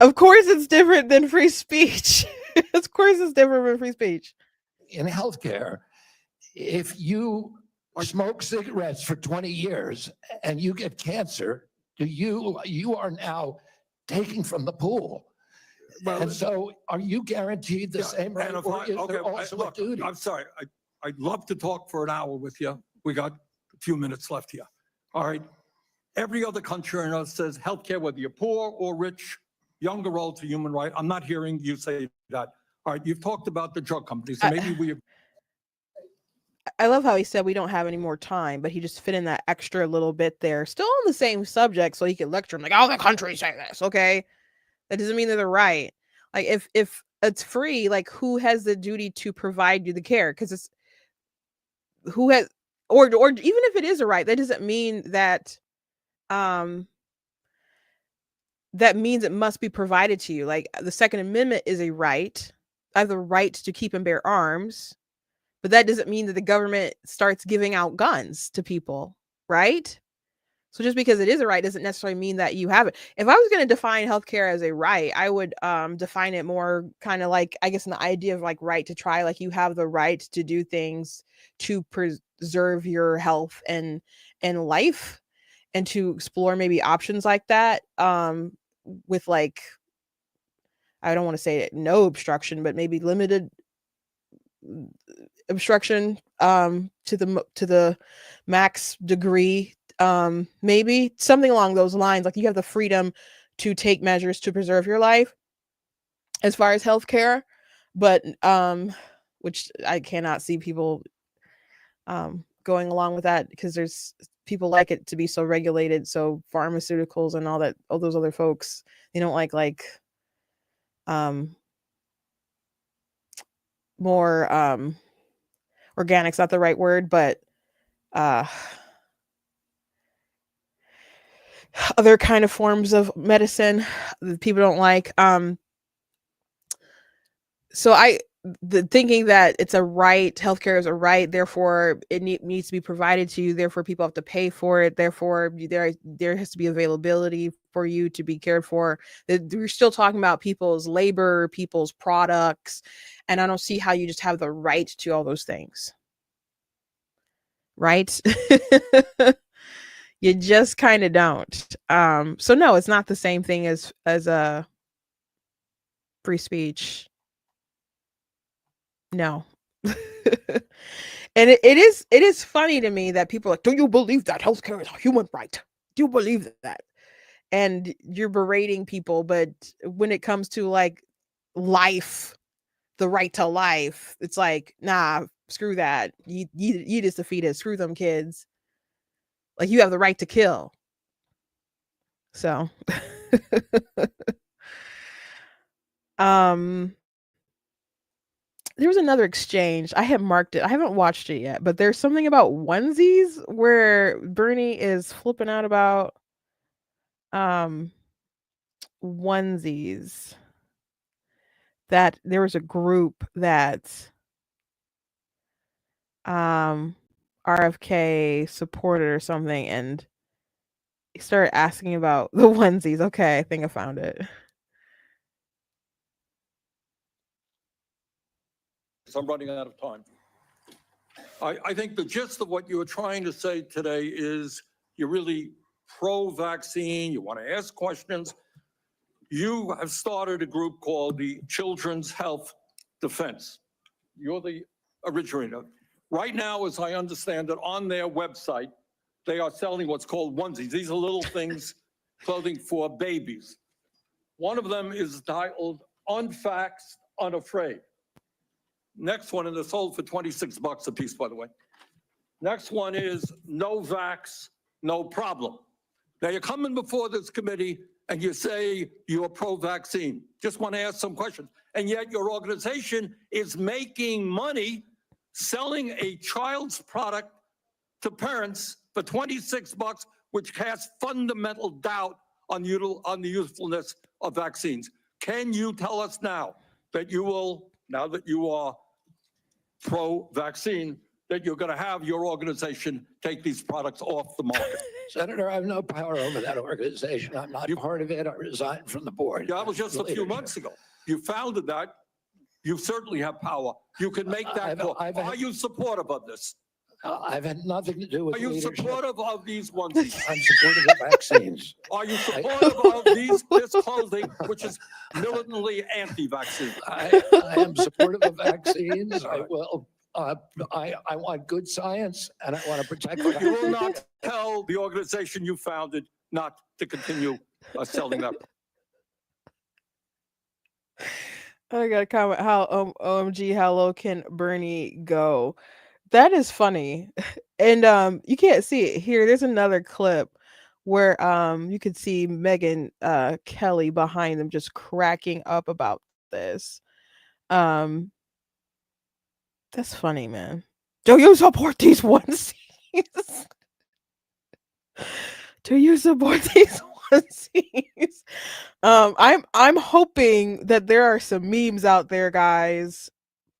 Of course, it's different than free speech. Of course, it's different than free speech. In healthcare, if you smoke cigarettes for 20 years and you get cancer, you are now taking from the pool. Well, And so are you guaranteed the same right? Or is there also a duty? I'm sorry. I'd love to talk for an hour with you. We got a few minutes left here. All right. Every other country on earth says healthcare, whether you're poor or rich, young or old, is a human right. I'm not hearing you say that. All right. You've talked about the drug companies. So maybe I love how he said we don't have any more time, but he just fit in that extra little bit there, still on the same subject, so he could lecture him like, "Oh, the countries say this." Okay, that doesn't mean that they're right. Like if it's free, like who has the duty to provide you the care? Because it's who has, or even if it is a right, that doesn't mean that um that means it must be provided to you. Like the Second Amendment is a right. I have the right to keep and bear arms, but that doesn't mean that the government starts giving out guns to people, right? So just because it is a right doesn't necessarily mean that you have it. If I was going to define healthcare as a right, I would define it more kind of like, I guess, in the idea of like right to try, like you have the right to do things to preserve your health and life, and to explore maybe options like that, with like, I don't want to say no obstruction, but maybe limited obstruction, to the max degree, maybe something along those lines. Like you have the freedom to take measures to preserve your life as far as healthcare, but which I cannot see people going along with that, because there's people like it to be so regulated. So pharmaceuticals and all those other folks, they don't like more organic's not the right word, but other kind of forms of medicine that people don't like. So the thinking that it's a right, healthcare is a right, therefore it needs to be provided to you, therefore people have to pay for it, therefore there has to be availability for you to be cared for. We're still talking about people's labor, people's products, and I don't see how you just have the right to all those things. Right? You just kind of don't. So no, it's not the same thing as a free speech. No. And it is funny to me that people are like, do you believe that healthcare is a human right? Do you believe that? And you're berating people, but when it comes to like life, the right to life, it's like, nah, screw that. You just defeated. Screw them kids. Like you have the right to kill. So there was another exchange. I had marked it. I haven't watched it yet, but there's something about onesies where Bernie is flipping out about onesies. That there was a group that RFK supported or something, and he started asking about the onesies. Okay, I think I found it. I'm running out of time. I think the gist of what you were trying to say today is you're really pro-vaccine, you want to ask questions. You have started a group called the Children's Health Defense. You're the originator. Right now, as I understand it, on their website, they are selling what's called onesies. These are little things, clothing for babies. One of them is titled Unvaxxed, Unafraid. Next one, and they're sold for $26 a piece, by the way. Next one is No Vax, No Problem. Now you're coming before this committee and you say you're pro-vaccine. Just want to ask some questions. And yet your organization is making money selling a child's product to parents for $26, which casts fundamental doubt on the usefulness of vaccines. Can you tell us now that you will, now that you are pro-vaccine, that you're going to have your organization take these products off the market? Senator, I have no power over that organization. I'm not part of it. I resigned from the board. That was just a few months ago. You founded that. You certainly have power. You can make that call. Are you supportive of this? I've had nothing to do with Are you leadership. supportive of these onesies? I'm supportive of vaccines. Are you supportive of this clothing, which is militantly anti-vaccine? I am supportive of vaccines. I will. I want good science, and I want to protect. You will not tell the organization you founded not to continue selling that. I got a comment. How OMG, how low can Bernie go? That is funny. And you can't see it here. There's another clip where you could see Megyn Kelly behind them just cracking up about this. Um, that's funny, man. Do you support these onesies? Do you support these onesies? I'm hoping that there are some memes out there, guys.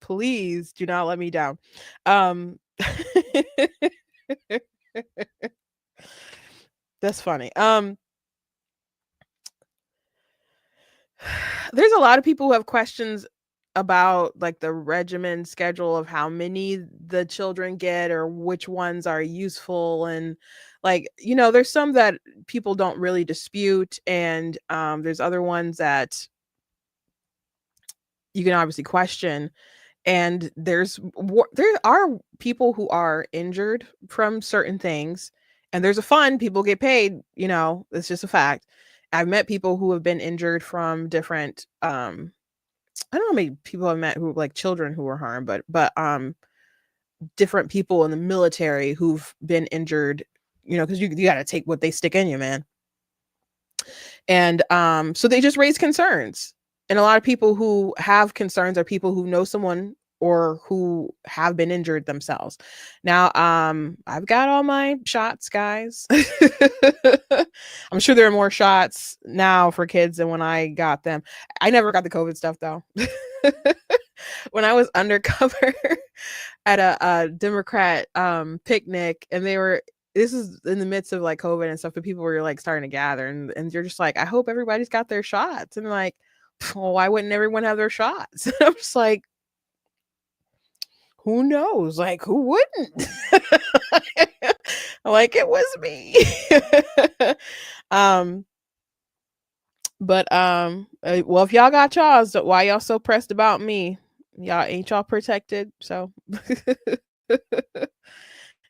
Please do not let me down. That's funny. There's a lot of people who have questions about like the regimen schedule of how many the children get or which ones are useful, and like, there's some that people don't really dispute, and there's other ones that you can obviously question. And there are people who are injured from certain things, and there's a fund, people get paid, it's just a fact. I've met people who have been injured from different I don't know how many people I've met who like children who were harmed, but different people in the military who've been injured, because you got to take what they stick in you, man. And so they just raise concerns. And a lot of people who have concerns are people who know someone or who have been injured themselves. Now, I've got all my shots, guys. I'm sure there are more shots now for kids than when I got them. I never got the COVID stuff though. When I was undercover at a Democrat picnic, and this is in the midst of like COVID and stuff, but people were like starting to gather, and you're just like, I hope everybody's got their shots. And like, well, why wouldn't everyone have their shots? And I'm just like, who knows? Like, who wouldn't? Like, it was me. Well, if y'all got y'all's, why y'all so pressed about me? Y'all ain't y'all protected? So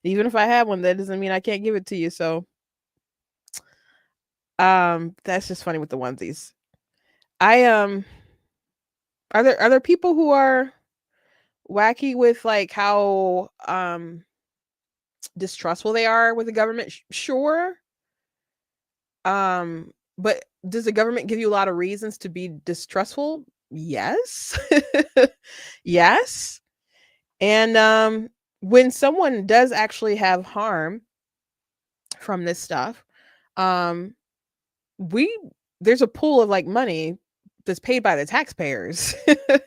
even if I have one, that doesn't mean I can't give it to you. So that's just funny with the onesies. Are there people who are wacky with like how distrustful they are with the government? Sure. But does the government give you a lot of reasons to be distrustful? Yes. Yes. And when someone does actually have harm from this stuff, um there's a pool of like money that's paid by the taxpayers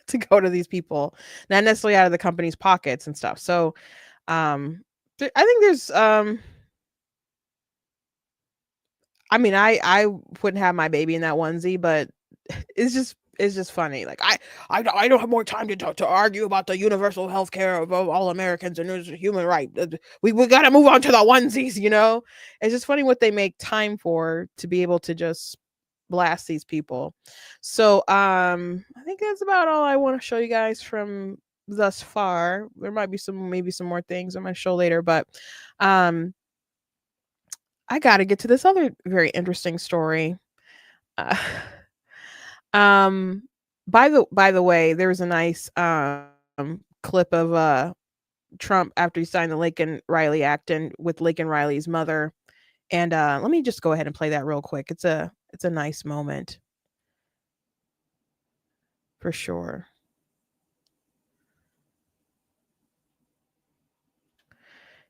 to go to these people, not necessarily out of the company's pockets and stuff. So I think there's I mean, I wouldn't have my baby in that onesie, but it's just funny. Like I don't have more time to argue about the universal health care of all Americans and there's a human right. We got to move on to the onesies, It's just funny what they make time for to be able to just blast these people. So I think that's about all I want to show you guys from thus far. There might be maybe some more things on my show later, but I got to get to this other very interesting story. Uh, by the way, there was a nice clip of Trump after he signed the Lincoln Riley Act and with Lincoln Riley's mother. And let me just go ahead and play that real quick. It's a nice moment for sure.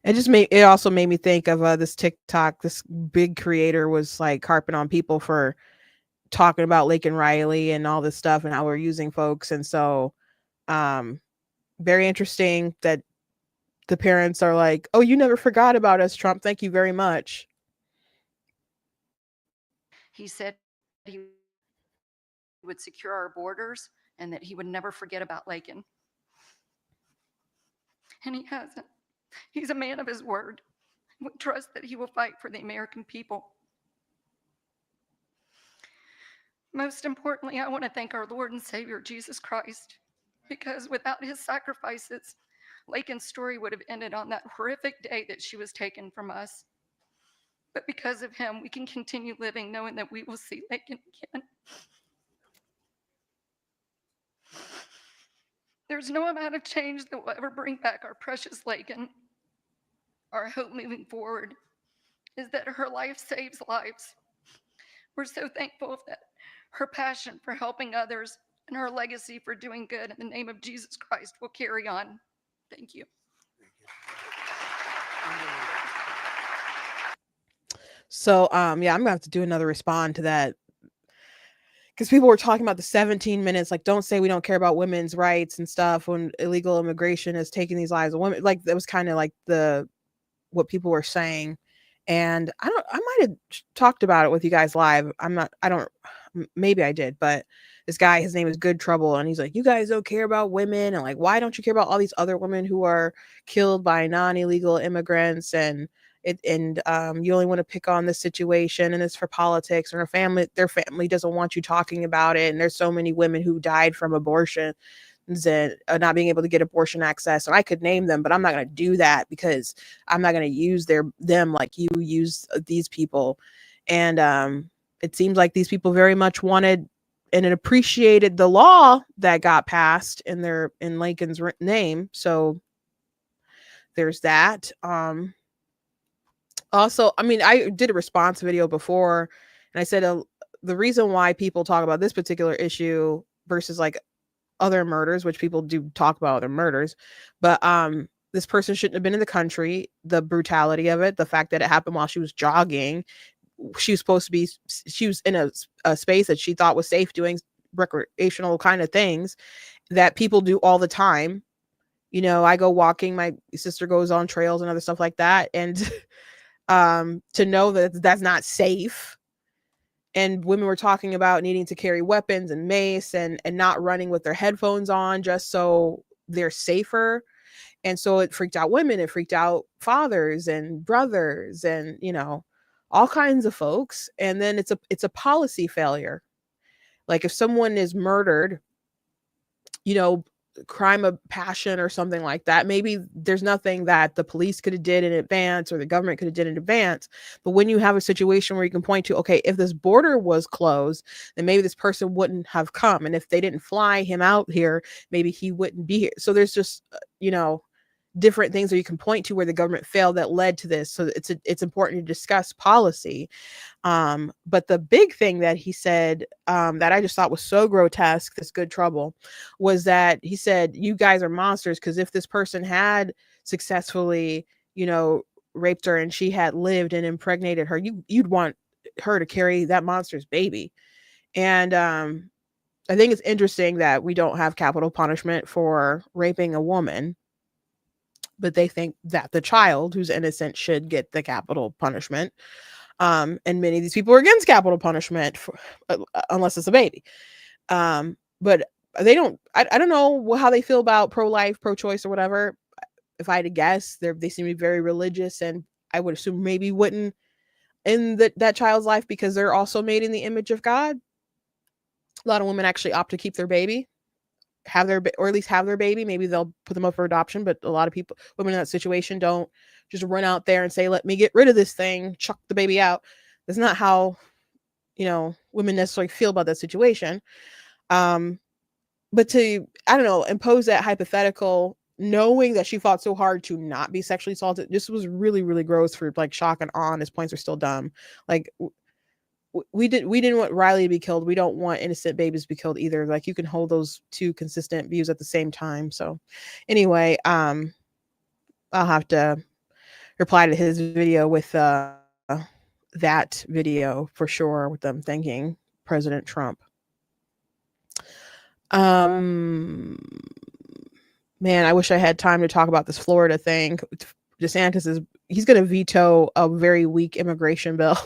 It also made me think of this TikTok. This big creator was like harping on people for talking about Lincoln Riley and all this stuff and how we're using folks. And so very interesting that the parents are like, oh, you never forgot about us, Trump. Thank you very much. He said he would secure our borders and that he would never forget about Lincoln. And he hasn't. He's a man of his word. We trust that he will fight for the American people. Most importantly, I want to thank our Lord and Savior, Jesus Christ, because without his sacrifices, Lincoln's story would have ended on that horrific day that she was taken from us. But because of him, we can continue living knowing that we will see Lincoln again. There's no amount of change that will ever bring back our precious Lincoln. Our hope moving forward is that her life saves lives. We're so thankful that her passion for helping others and her legacy for doing good in the name of Jesus Christ will carry on. Thank you. So yeah, I'm gonna have to do another respond to that, because people were talking about the 17 minutes, like, don't say we don't care about women's rights and stuff when illegal immigration is taking these lives of women. Like, that was kind of like what people were saying. And I might have talked about it with you guys live. Maybe I did, but this guy, his name is Good Trouble, and he's like, you guys don't care about women, and like, why don't you care about all these other women who are killed by non-illegal immigrants, and you only want to pick on this situation, and it's for politics, and their family doesn't want you talking about it, and there's so many women who died from abortion and not being able to get abortion access. And I could name them, but I'm not going to do that, because I'm not going to use them like you use these people. And it seems like these people very much wanted and it appreciated the law that got passed in Lincoln's name. So there's that. Also, I mean, I did a response video before, and I said the reason why people talk about this particular issue versus like other murders, which people do talk about other murders, but this person shouldn't have been in the country. The brutality of it, the fact that it happened while she was jogging, she was in a space that she thought was safe, doing recreational kind of things that people do all the time. You know, I go walking, my sister goes on trails and other stuff like that, and to know that that's not safe. And women were talking about needing to carry weapons and mace and not running with their headphones on just so they're safer. And so it freaked out women, it freaked out fathers and brothers and, you know, all kinds of folks. And then it's a policy failure. Like, if someone is murdered, you know, crime of passion or something like that, maybe there's nothing that the police could have did in advance or the government could have did in advance. But when you have a situation where you can point to, okay, if this border was closed, then maybe this person wouldn't have come, and if they didn't fly him out here, maybe he wouldn't be here. So there's just you know, different things that you can point to where the government failed that led to this. So it's important to discuss policy. But the big thing that he said, that I just thought was so grotesque, this Good Trouble, was that he said, you guys are monsters, because if this person had successfully, you know, raped her and she had lived and impregnated her, you'd want her to carry that monster's baby. And I think it's interesting that we don't have capital punishment for raping a woman, but they think that the child who's innocent should get the capital punishment. And many of these people are against capital punishment unless it's a baby. But they don't, I don't know how they feel about pro-life, pro-choice, or whatever. If I had to guess, they seem to be very religious, and I would assume maybe wouldn't end that child's life, because they're also made in the image of God. A lot of women actually opt to keep their baby, or at least have their baby. Maybe they'll put them up for adoption, but a lot of women in that situation don't just run out there and say, let me get rid of this thing, chuck the baby out. That's not how, you know, women necessarily feel about that situation. But to, I don't know, impose that hypothetical, knowing that she fought so hard to not be sexually assaulted, this was really, really gross for like shock and awe. And his points are still dumb. Like, we didn't want Riley to be killed. We don't want innocent babies to be killed either. Like, you can hold those two consistent views at the same time. So anyway, I'll have to reply to his video with that video for sure, with them thanking President Trump. Man, I wish I had time to talk about this Florida thing. DeSantis he's going to veto a very weak immigration bill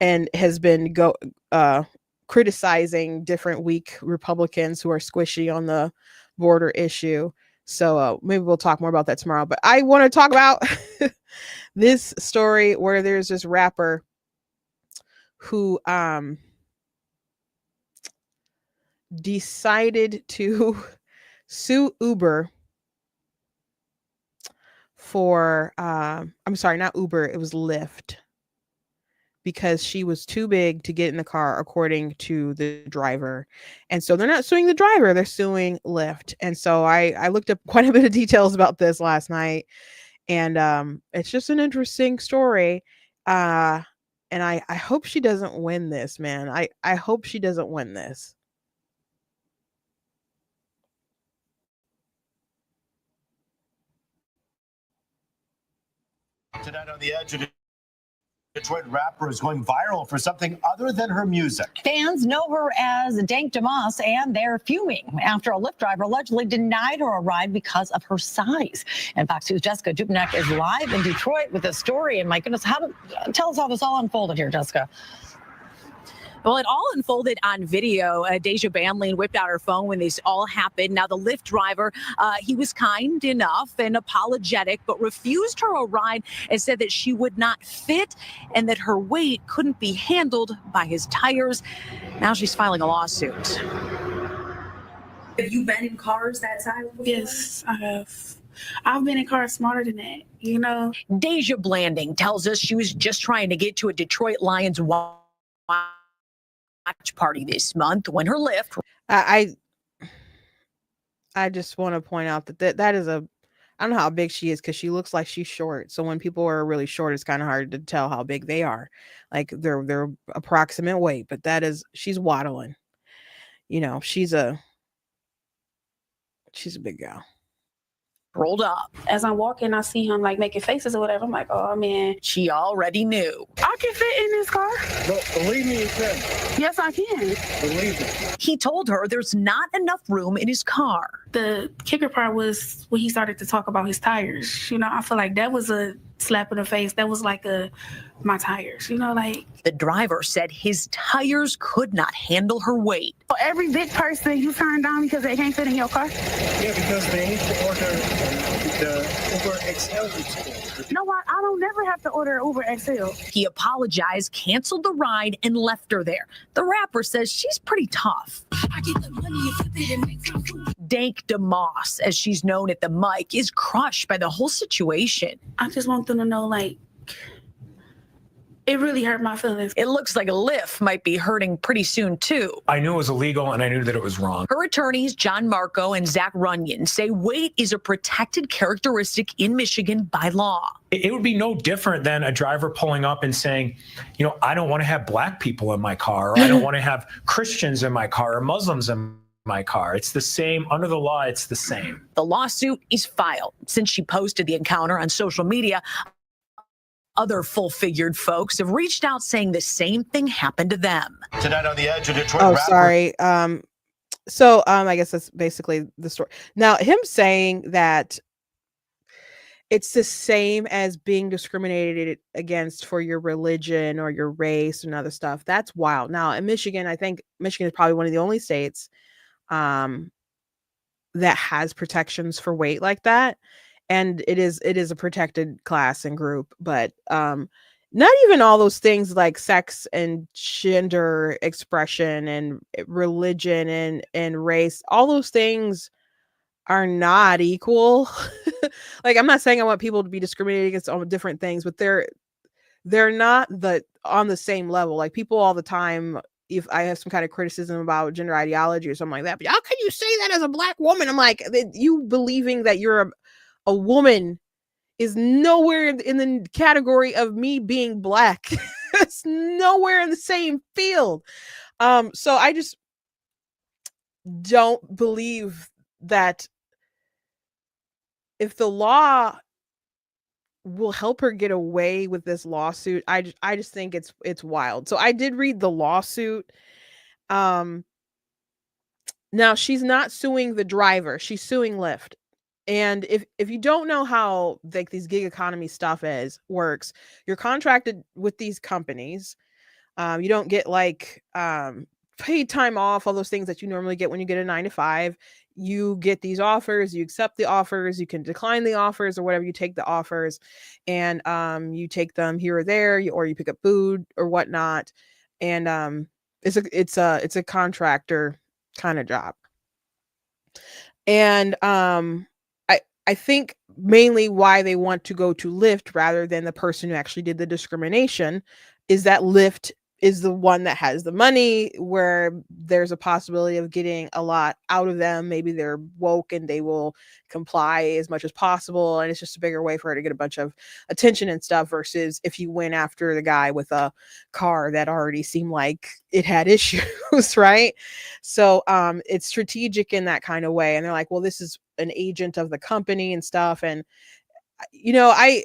and has been criticizing different weak Republicans who are squishy on the border issue. So maybe we'll talk more about that tomorrow. But I want to talk about this story where there's this rapper who decided to sue Uber for I'm sorry, not Uber, it was Lyft, because she was too big to get in the car, according to the driver. And so they're not suing the driver, they're suing Lyft. And so I looked up quite a bit of details about this last night, and it's just an interesting story. And I hope she doesn't win this, man. I hope she doesn't win this. Tonight on the Edge, a Detroit rapper is going viral for something other than her music. Fans know her as Dank DeMoss, and they're fuming after a Lyft driver allegedly denied her a ride because of her size. And Fox News' Jessica Dupnick is live in Detroit with a story. And my goodness, tell us how this all unfolded here, Jessica. Well, it all unfolded on video. Deja Banlane whipped out her phone when this all happened. Now, the Lyft driver, he was kind enough and apologetic, but refused her a ride and said that she would not fit and that her weight couldn't be handled by his tires. Now she's filing a lawsuit. Have you been in cars that size before? Yes, I have. I've been in cars smarter than that, you know. Deja Blanding tells us she was just trying to get to a Detroit Lions watch party this month when her Lyft. I just want to point out that is I don't know how big she is because she looks like she's short. So when people are really short, it's kind of hard to tell how big they are, like their approximate weight. But she's waddling. You know, she's a big gal. Rolled up. As I'm walking, I see him like making faces or whatever. I'm like, oh man. She already knew. I can fit in this car. But believe me, you can. Yes, I can. Believe me. He told her there's not enough room in his car. The kicker part was when he started to talk about his tires. You know, I feel like that was a slap in the face. That was like my tires, you know, like. The driver said his tires could not handle her weight. For every big person you turn down because they can't fit in your car? Yeah, because they need to order the Uber XL experience. No, I don't never have to order Uber XL. He apologized, canceled the ride, and left her there. The rapper says she's pretty tough. I get the money and flip it and make some food. Dank DeMoss, as she's known at the mic, is crushed by the whole situation. I just want them to know, like, it really hurt my feelings. It looks like a Lyft might be hurting pretty soon, too. I knew it was illegal and I knew that it was wrong. Her attorneys, John Marco and Zach Runyon, say weight is a protected characteristic in Michigan by law. It would be no different than a driver pulling up and saying, you know, I don't want to have black people in my car, or I don't want to have Christians in my car or Muslims in my car. It's the same. Under the law, it's the same. The lawsuit is filed. Since she posted the encounter on social media, other full-figured folks have reached out saying the same thing happened to them. Tonight on the Edge, a Detroit Oh, rapper. sorry. So I guess that's basically the story. Now, him saying that it's the same as being discriminated against for your religion or your race and other stuff. That's wild. Now, in Michigan, I think Michigan is probably one of the only states that has protections for weight like that. And it is a protected class and group, but not even all those things like sex and gender expression and religion and race, all those things are not equal. Like, I'm not saying I want people to be discriminated against on different things, but they're not on the same level. Like, people all the time, if I have some kind of criticism about gender ideology or something like that, but how can you say that as a black woman? I'm like, you believing that you're a woman is nowhere in the category of me being black. It's nowhere in the same field. So I just don't believe that if the law will help her get away with this lawsuit, I just think it's wild. So I did read the lawsuit. Now she's not suing the driver, she's suing Lyft. And if you don't know how like these gig economy stuff works, you're contracted with these companies. You don't get like paid time off, all those things that you normally get when you get a 9-to-5. You get these offers, you accept the offers, you can decline the offers or whatever, you take the offers, and you take them here or there, or you pick up food or whatnot. And it's a contractor kind of job. And I think mainly why they want to go to Lyft rather than the person who actually did the discrimination is that Lyft is the one that has the money, where there's a possibility of getting a lot out of them. Maybe they're woke and they will comply as much as possible. And it's just a bigger way for her to get a bunch of attention and stuff, versus if you went after the guy with a car that already seemed like it had issues, right? So it's strategic in that kind of way. And they're like, well, this is an agent of the company and stuff. And, you know, I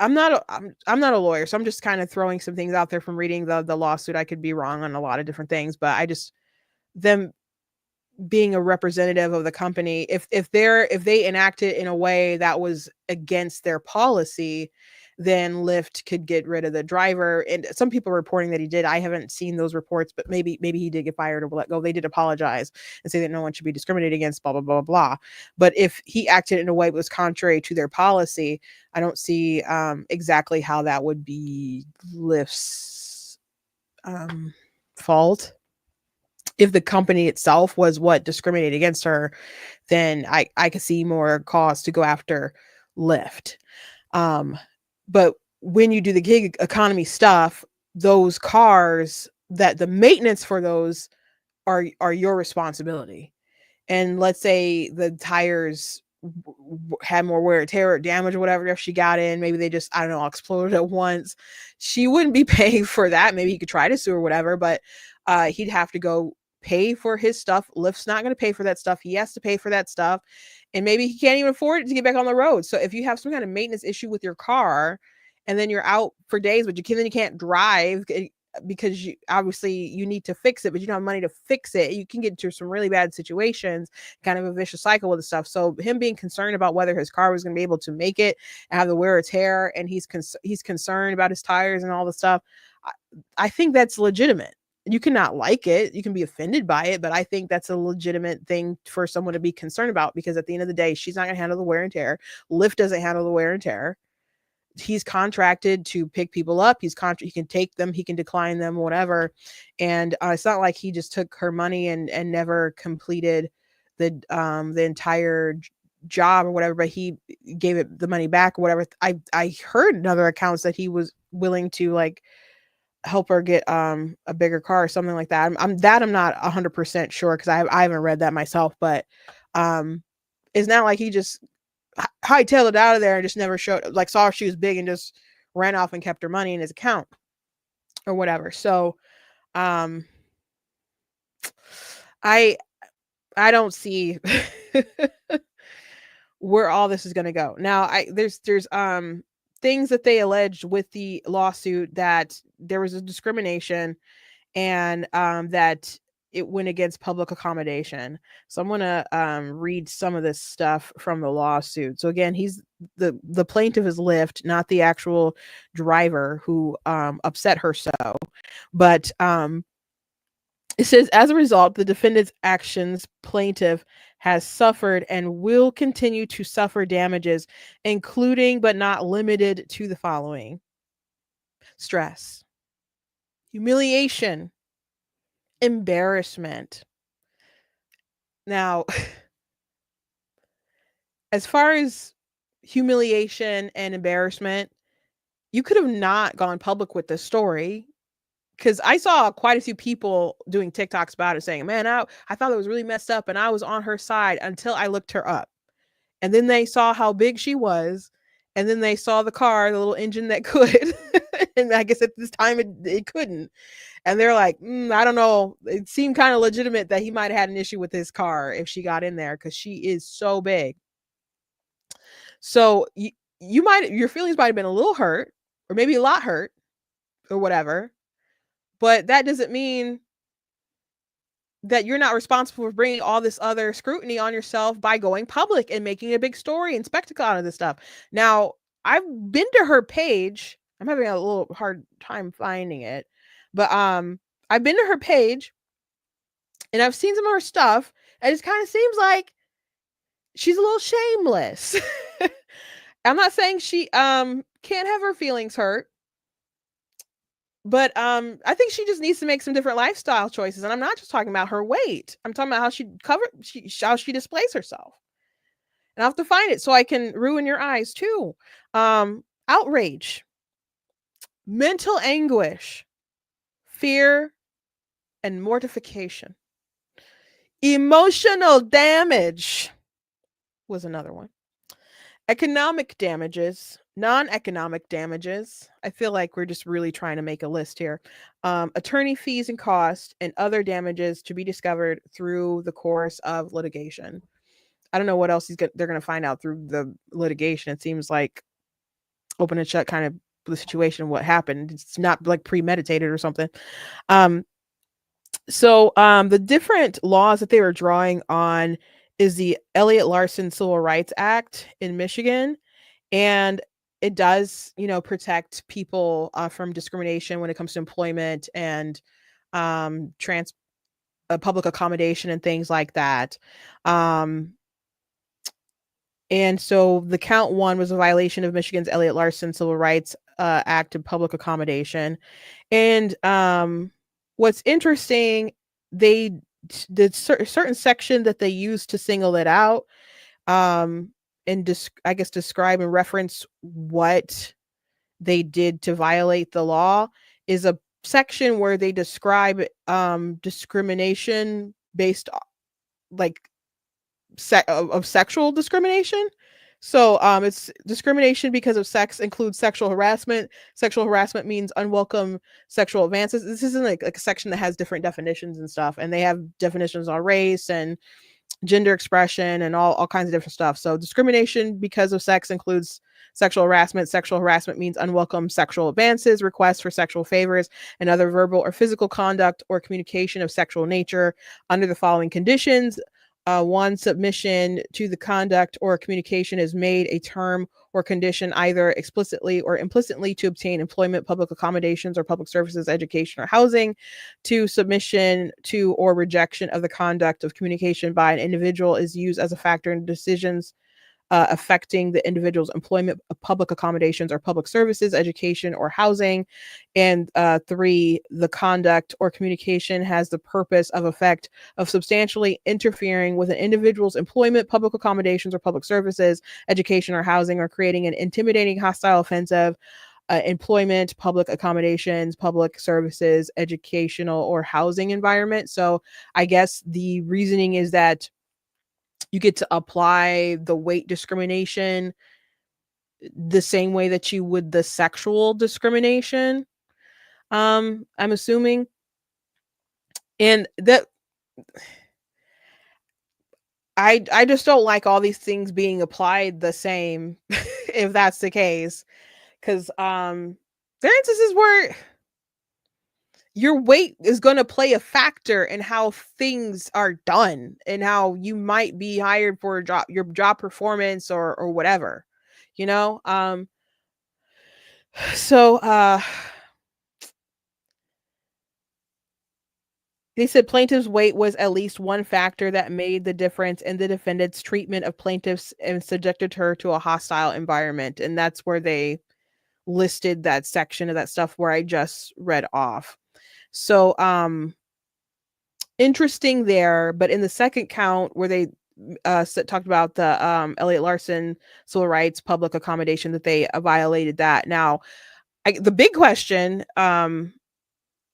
I'm not a lawyer, so I'm just kind of throwing some things out there from reading the lawsuit. I could be wrong on a lot of different things, but I just them being a representative of the company, if they enact it in a way that was against their policy, then Lyft could get rid of the driver. And some people are reporting that he did. I haven't seen those reports, but maybe he did get fired or let go. They did apologize and say that no one should be discriminated against, blah blah blah blah. But if he acted in a way that was contrary to their policy, I don't see exactly how that would be Lyft's fault. If the company itself was what discriminated against her, then I could see more cause to go after Lyft. But when you do the gig economy stuff, those cars, that the maintenance for those are your responsibility. And let's say the tires had more wear and tear or damage or whatever, if she got in, maybe they just, I don't know, exploded at once, she wouldn't be paying for that. Maybe he could try to sue or whatever, but he'd have to go pay for his stuff. Lyft's not going to pay for that stuff. He has to pay for that stuff, and maybe he can't even afford it to get back on the road. So if you have some kind of maintenance issue with your car and then you're out for days, but you can't drive because you need to fix it, but you don't have money to fix it, you can get into some really bad situations, kind of a vicious cycle with the stuff. So him being concerned about whether his car was going to be able to make it and have the wear or tear, and he's concerned about his tires and all the stuff, I think that's legitimate. You cannot like it, you can be offended by it, but I think that's a legitimate thing for someone to be concerned about, because at the end of the day, she's not going to handle the wear and tear. Lyft doesn't handle the wear and tear. He's contracted to pick people up. He can take them, he can decline them, whatever. And it's not like he just took her money and never completed the entire job or whatever, but he gave it the money back or whatever. I heard in other accounts that he was willing to like help her get a bigger car or something like that. I'm not 100% sure, because I haven't read that myself, but it's not like he just hightailed it out of there and just never saw if she was big and just ran off and kept her money in his account or whatever. So I don't see where all this is going to go. Now there's things that they alleged with the lawsuit, that there was a discrimination and that it went against public accommodation. So I'm going to read some of this stuff from the lawsuit. So again, he's the plaintiff is Lyft, not the actual driver who upset her so. But it says, as a result, the defendant's actions, plaintiff has suffered and will continue to suffer damages, including but not limited to the following: stress, humiliation, embarrassment. Now, as far as humiliation and embarrassment, you could have not gone public with this story, because I saw quite a few people doing TikToks about it saying, man, I thought it was really messed up and I was on her side until I looked her up. And then they saw how big she was. And then they saw the car, the little engine that could. And I guess at this time it couldn't. And they're like, I don't know. It seemed kind of legitimate that he might have had an issue with his car if she got in there, because she is so big. So your feelings might have been a little hurt, or maybe a lot hurt, or whatever. But that doesn't mean that you're not responsible for bringing all this other scrutiny on yourself by going public and making a big story and spectacle out of this stuff. Now, I've been to her page. I'm having a little hard time finding it, but I've been to her page and I've seen some of her stuff, and it kind of seems like she's a little shameless. I'm not saying she can't have her feelings hurt, but I think she just needs to make some different lifestyle choices. And I'm not just talking about her weight. I'm talking about how she displays herself. And I'll have to find it so I can ruin your eyes too. Outrage, mental anguish, fear, and mortification. Emotional damage was another one. Economic damages, non-economic damages. I feel like we're just really trying to make a list here. Attorney fees and costs, and other damages to be discovered through the course of litigation. I don't know what else they're going to find out through the litigation. It seems like open and shut kind of the situation, what happened. It's not like premeditated or something. The different laws that they were drawing on is the Elliott Larson Civil Rights Act in Michigan. And it does, protect people from discrimination when it comes to employment and public accommodation and things like that. And so the count one was a violation of Michigan's Elliott Larson Civil Rights Act of public accommodation. And what's interesting, they did certain section that they used to single it out, and I guess describe and reference what they did to violate the law, is a section where they describe discrimination based like of sexual discrimination. So it's discrimination because of sex includes sexual harassment. Sexual harassment means unwelcome sexual advances. This isn't like a section that has different definitions and stuff, and they have definitions on race and gender expression and all kinds of different stuff. So discrimination because of sex includes sexual harassment. Sexual harassment means unwelcome sexual advances, requests for sexual favors, and other verbal or physical conduct or communication of sexual nature under the following conditions. One, submission to the conduct or communication is made a term or condition either explicitly or implicitly to obtain employment, public accommodations, or public services, education, or housing. Two, submission to or rejection of the conduct of communication by an individual is used as a factor in decisions affecting the individual's employment, public accommodations, or public services, education, or housing. And three, the conduct or communication has the purpose of effect of substantially interfering with an individual's employment, public accommodations, or public services, education, or housing, or creating an intimidating, hostile, offensive employment, public accommodations, public services, educational, or housing environment. So I guess the reasoning is that you get to apply the weight discrimination the same way that you would the sexual discrimination. I'm assuming. And that I just don't like all these things being applied the same if that's the case. Because there are instances where your weight is going to play a factor in how things are done and how you might be hired for a job, your job performance or whatever, they said plaintiff's weight was at least one factor that made the difference in the defendant's treatment of plaintiffs and subjected her to a hostile environment. And that's where they listed that section of that stuff where I just read off. So, interesting there. But in the second count where they talked about the Elliott Larson civil rights public accommodation, that they violated that. Now, the big question,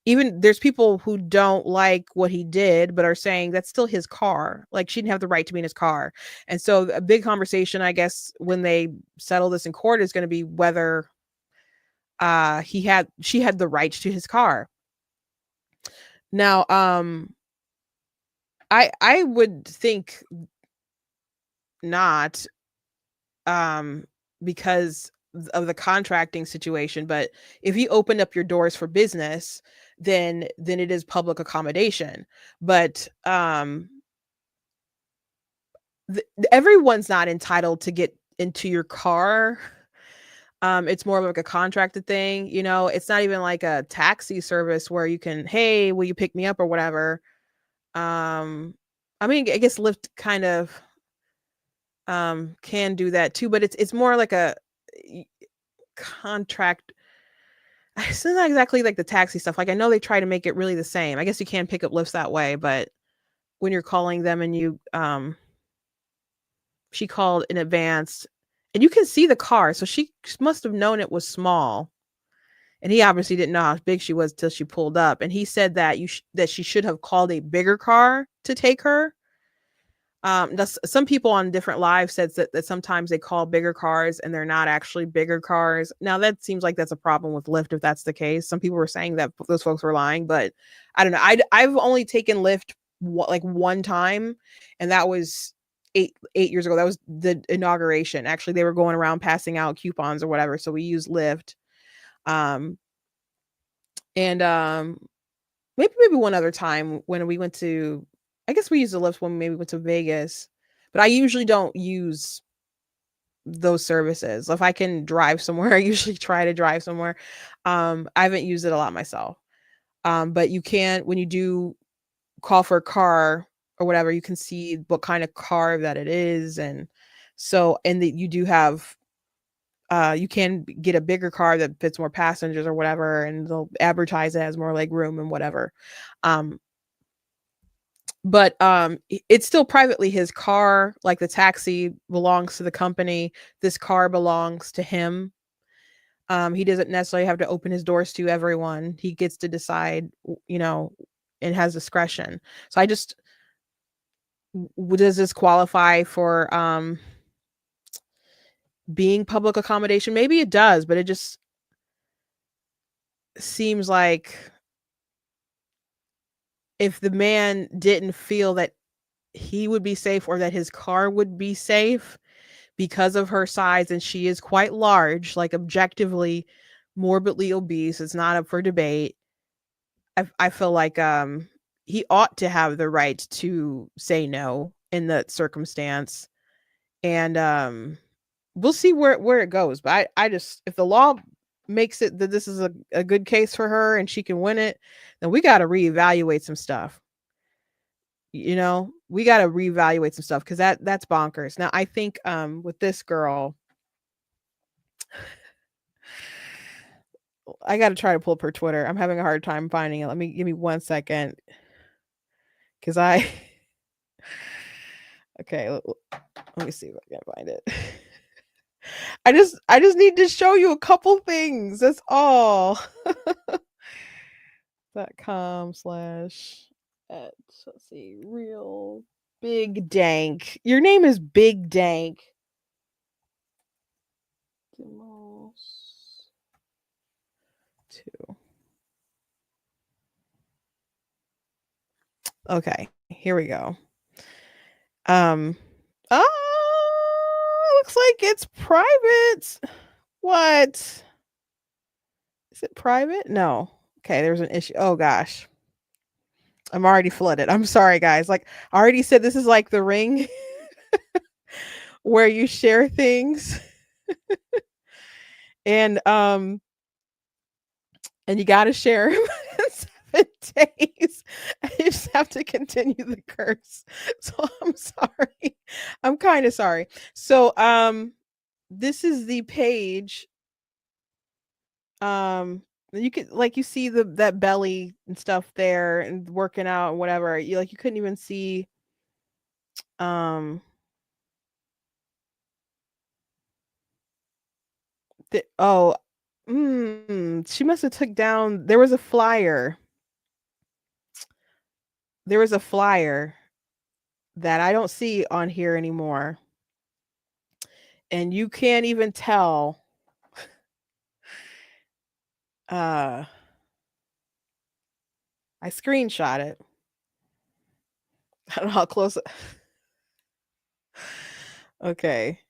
even there's people who don't like what he did, but are saying that's still his car. Like, she didn't have the right to be in his car. And so a big conversation, I guess, when they settle this in court is going to be whether she had the right to his car. Now, I would think not, because of the contracting situation. But if you open up your doors for business, then it is public accommodation. But everyone's not entitled to get into your car. It's more like a contracted thing, it's not even like a taxi service where you can, hey, will you pick me up or whatever. I mean, I guess Lyft kind of can do that too, but it's more like a contract. It's not exactly like the taxi stuff. Like, I know they try to make it really the same. I guess you can pick up lifts that way, but when you're calling them and you she called in advance and you can see the car, so she must have known it was small. And he obviously didn't know how big she was till she pulled up. And he said that that she should have called a bigger car to take her. Some people on different lives said that sometimes they call bigger cars and they're not actually bigger cars. Now, that seems like that's a problem with Lyft if that's the case. Some people were saying that those folks were lying, but I don't know. I've only taken Lyft like one time, and that was eight years ago. That was the inauguration. Actually, they were going around passing out coupons or whatever. So we used Lyft. And maybe one other time when we went to, I guess we used the Lyft when we maybe went to Vegas, but I usually don't use those services. If I can drive somewhere, I usually try to drive somewhere. I haven't used it a lot myself. But you can, when you do call for a car or whatever, you can see what kind of car that it is. And so, and that you do have, you can get a bigger car that fits more passengers or whatever, and they'll advertise it as more leg room and whatever. But it's still privately his car. Like the taxi belongs to the company. This car belongs to him. He doesn't necessarily have to open his doors to everyone. He gets to decide, you know, and has discretion. So I just, does this qualify for being public accommodation? Maybe it does, but it just seems like if the man didn't feel that he would be safe or that his car would be safe because of her size, and she is quite large, like objectively morbidly obese, it's not up for debate. I feel like he ought to have the right to say no in that circumstance. And we'll see where it goes. But I just, if the law makes it that this is a good case for her and she can win it, then we got to reevaluate some stuff. You know, we got to reevaluate some stuff, because that's bonkers. Now I think with this girl, I got to try to pull up her Twitter. I'm having a hard time finding it. Give me 1 second, because okay, let me see if I can find it. I just need to show you a couple things. That's all. .com/ let's see, real Big Dank. Your name is Big Dank. Demos 2. Okay, here we go. Looks like it's private. What? Is it private? No. Okay, there's an issue. Oh gosh. I'm already flooded. I'm sorry, guys. Like I already said, this is like the Ring where you share things. and you got to share them in 7 days. You just have to continue the curse. So I'm sorry. I'm kind of sorry. So this is the page. You could, like, you see that belly and stuff there and working out and whatever. You couldn't even see she must have took down, there was a flyer that I don't see on here anymore, and you can't even tell I screenshot it. I don't know how close okay,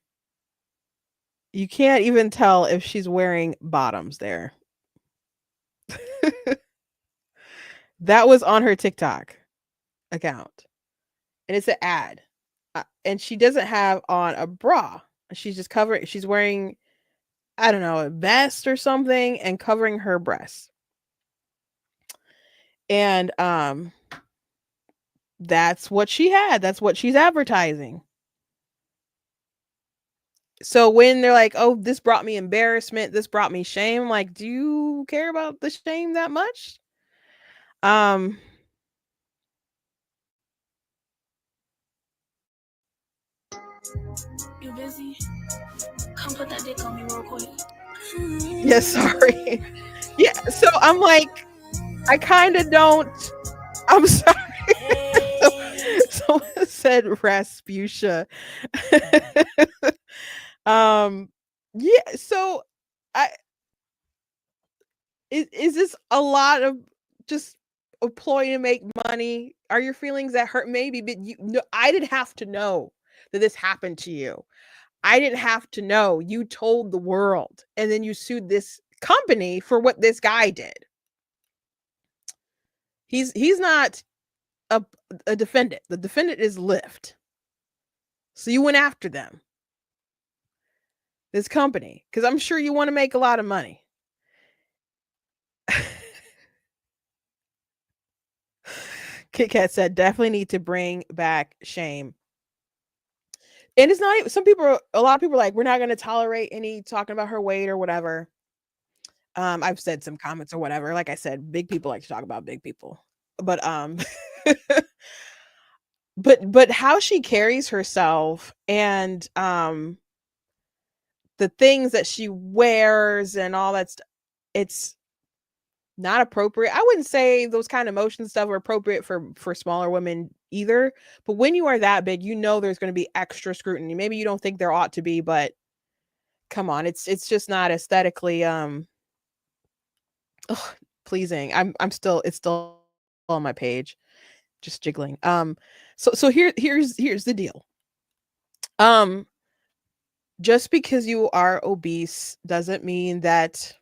you can't even tell if she's wearing bottoms there. That was on her TikTok account, and it's an ad, and she doesn't have on a bra. She's just covering, she's wearing, I don't know, a vest or something, and covering her breasts. And that's what she had. That's what she's advertising. So when they're like, oh, this brought me embarrassment, this brought me shame, like, do you care about the shame that much? You busy? Come put that dick on me real quick. Yeah, sorry. Yeah, so I'm like, I kind of don't, I'm sorry. Someone said Rasputia. Yeah, so is this a lot of just a ploy to make money? Are your feelings that hurt? Maybe, but I didn't have to know. that this happened to you. I didn't have to know. You told the world, and then you sued this company for what this guy did. He's not a defendant. The defendant is Lyft. So you went after them, this company, because I'm sure you want to make a lot of money. Kit Kat said, definitely need to bring back shame. And it's not even, a lot of people are like, we're not going to tolerate any talking about her weight or whatever. I've said some comments or whatever. Like I said, big people like to talk about big people. But but how she carries herself and the things that she wears and all that stuff, it's not appropriate. I wouldn't say those kind of motion stuff are appropriate for smaller women either. But when you are that big, there's going to be extra scrutiny. Maybe you don't think there ought to be, but come on, it's just not aesthetically pleasing. It's still on my page, just jiggling. So here's the deal. Just because you are obese doesn't mean that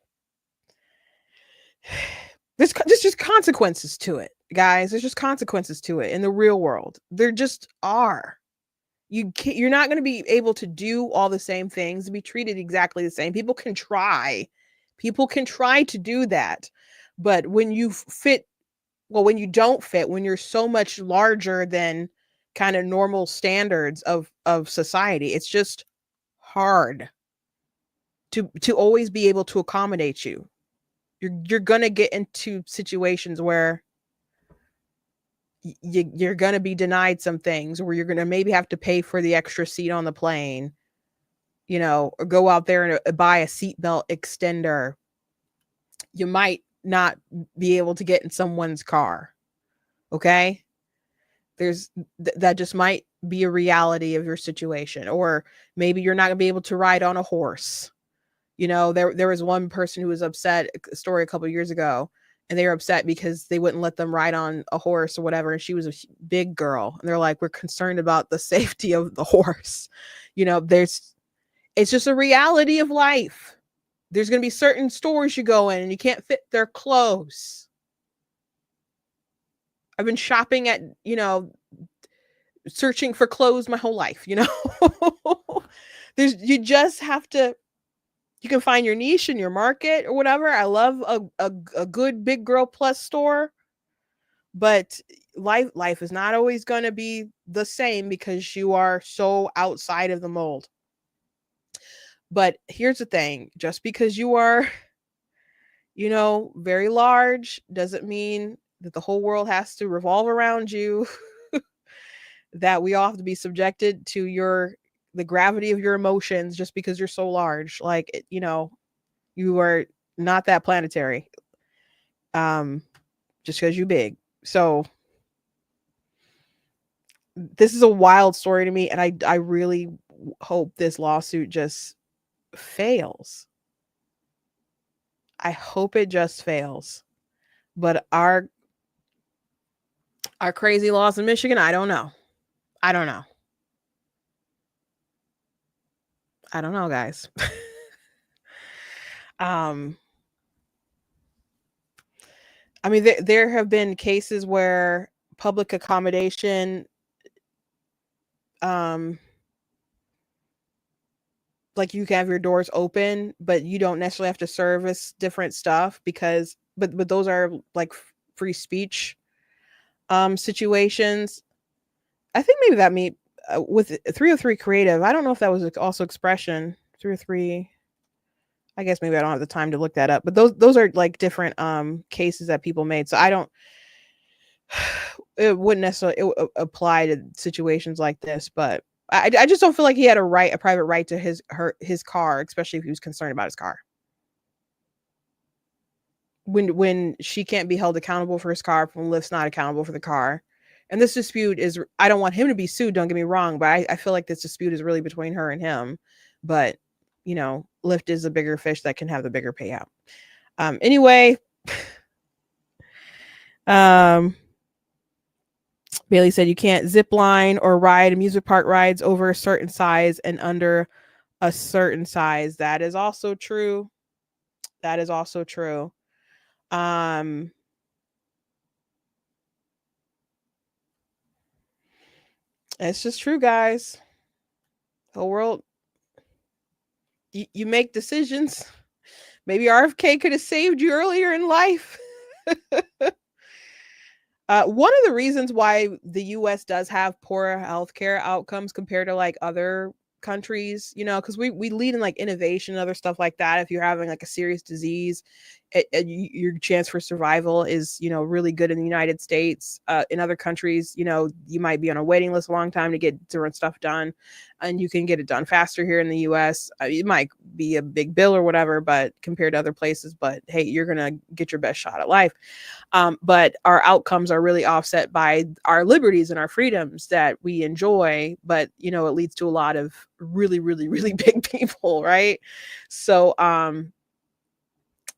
there's just consequences to it, guys. There's just consequences to it in the real world. There just are. You're not going to be able to do all the same things and be treated exactly the same. People can try to do that, but when you don't fit, when you're so much larger than kind of normal standards of society, it's just hard to always be able to accommodate you. You're gonna get into situations where you're gonna be denied some things, or you're gonna maybe have to pay for the extra seat on the plane, or go out there and buy a seatbelt extender. You might not be able to get in someone's car. Okay, that just might be a reality of your situation. Or maybe you're not gonna be able to ride on a horse. There was one person who was upset, a story a couple of years ago, and they were upset because they wouldn't let them ride on a horse or whatever. And she was a big girl. And they're like, we're concerned about the safety of the horse. It's just a reality of life. There's going to be certain stores you go in and you can't fit their clothes. I've been shopping at, searching for clothes my whole life, you just have to. You can find your niche in your market or whatever. I love a good big girl plus store, but life is not always going to be the same because you are so outside of the mold. But here's the thing, just because you are, very large doesn't mean that the whole world has to revolve around you, that we all have to be subjected to the gravity of your emotions just because you're so large. Like, you are not that planetary, just because you're big. So this is a wild story to me, and I really hope this lawsuit just fails. I hope it just fails. But our crazy laws in Michigan, I don't know. I don't know, guys. I mean, there have been cases where public accommodation, like you can have your doors open, but you don't necessarily have to service different stuff but those are like free speech situations. I think maybe that with 303 Creative. I don't know if that was also Expression 303. I guess maybe I don't have the time to look that up, but those are like different cases that people made. So it wouldn't necessarily apply to situations like this, but I just don't feel like he had a private right to his car, especially if he was concerned about his car. When she can't be held accountable for his car, when Lyft's not accountable for the car. And this dispute is, I don't want him to be sued, don't get me wrong, but I feel like this dispute is really between her and him. But, Lyft is a bigger fish that can have the bigger payout. Anyway, Bailey said you can't zip line or ride amusement park rides over a certain size and under a certain size. That is also true. That is also true. It's just true, guys. The whole world, you make decisions. Maybe RFK could have saved you earlier in life. One of the reasons why the US does have poorer healthcare outcomes compared to like other countries, you know, because we lead in like innovation and other stuff like that. If you're having like a serious disease, your chance for survival is, you know, really good in the United States. In other countries, you know, you might be on a waiting list a long time to get different stuff done, and you can get it done faster here in the US. It might be a big bill or whatever, but compared to other places, but hey, you're gonna get your best shot at life. But our outcomes are really offset by our liberties and our freedoms that we enjoy. But, you know, it leads to a lot of really, really, really big people, right? So,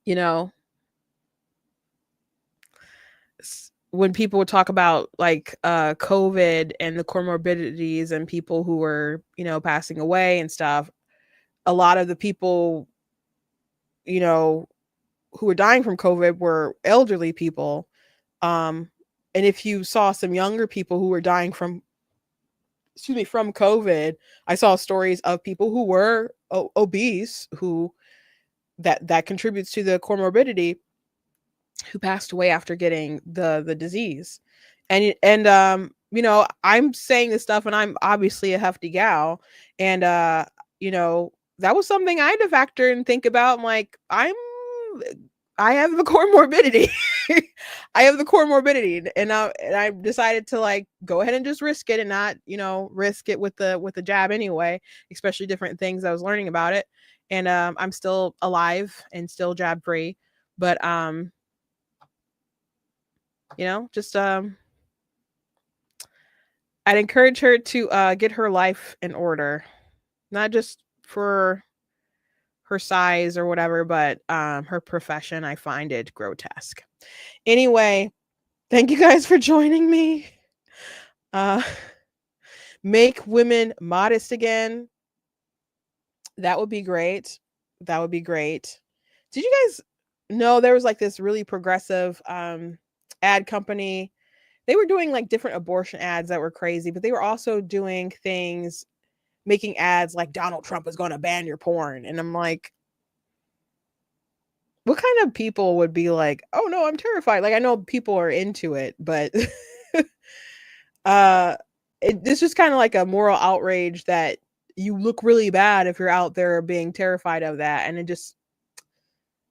you know, when people would talk about like COVID and the comorbidities and people who were, you know, passing away and stuff, a lot of the people, you know, who were dying from COVID were elderly people. And if you saw some younger people who were dying from COVID, I saw stories of people who were obese, who that contributes to the comorbidity, who passed away after getting the disease. And you know, I'm saying this stuff and I'm obviously a hefty gal, and you know, that was something I had to factor and think about. I'm like, I have the comorbidity. I have the comorbidity, and I decided to like go ahead and just risk it and not, you know, risk it with the jab anyway, especially different things I was learning about it. And I'm still alive and still jab free, but you know, just I'd encourage her to get her life in order, not just for her size or whatever, but her profession. I find it grotesque. Anyway, thank you guys for joining me. Make women modest again. That would be great. That would be great. Did you guys know there was like this really progressive ad company? They were doing like different abortion ads that were crazy, but they were also doing things, making ads like Donald Trump is going to ban your porn. And I'm like, what kind of people would be like, oh no, I'm terrified? Like, I know people are into it, but it's just kind of like a moral outrage that you look really bad if you're out there being terrified of that. And it just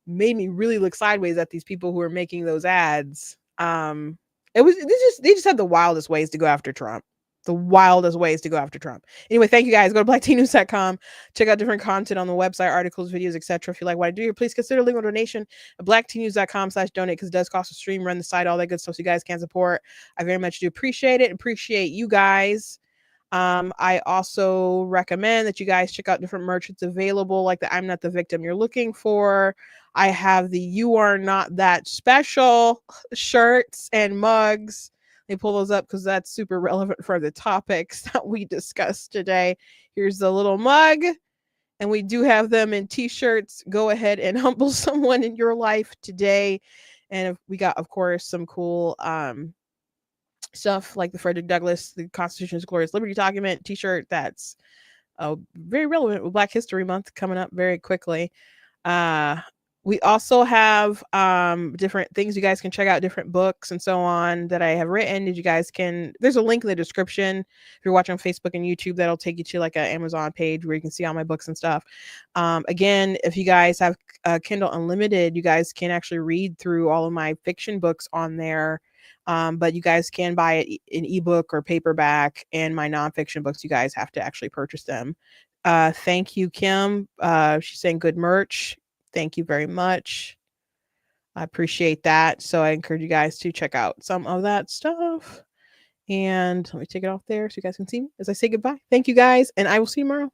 made me really look sideways at these people who are making those ads. They just had the wildest ways to go after Trump. The wildest ways to go after Trump. Anyway, thank you guys. Go to blacktnews.com. Check out different content on the website, articles, videos, etc. If you like what I do here, please consider leaving a donation at blacktnews.com/donate, because it does cost a stream, run the site, all that good stuff, so you guys can support. I very much do appreciate it. Appreciate you guys. I also recommend that you guys check out different merch that's available, like the I'm Not the Victim You're Looking For. I have the You Are Not That Special shirts and mugs. They pull those up because that's super relevant for the topics that we discussed today. Here's the little mug, and we do have them in t-shirts. Go ahead and humble someone in your life today. And we got, of course, some cool stuff like the Frederick Douglass, the Constitution's Glorious Liberty document t-shirt that's very relevant with Black History Month coming up very quickly. We also have different things you guys can check out, different books and so on that I have written. You guys can, there's a link in the description if you're watching on Facebook and YouTube that'll take you to like an Amazon page where you can see all my books and stuff. Again, if you guys have Kindle Unlimited, you guys can actually read through all of my fiction books on there. But you guys can buy it in ebook or paperback, and my nonfiction books, you guys have to actually purchase them. Thank you, Kim. She's saying good merch. Thank you very much. I appreciate that. So I encourage you guys to check out some of that stuff. And let me take it off there so you guys can see me as I say goodbye. Thank you guys, and I will see you tomorrow.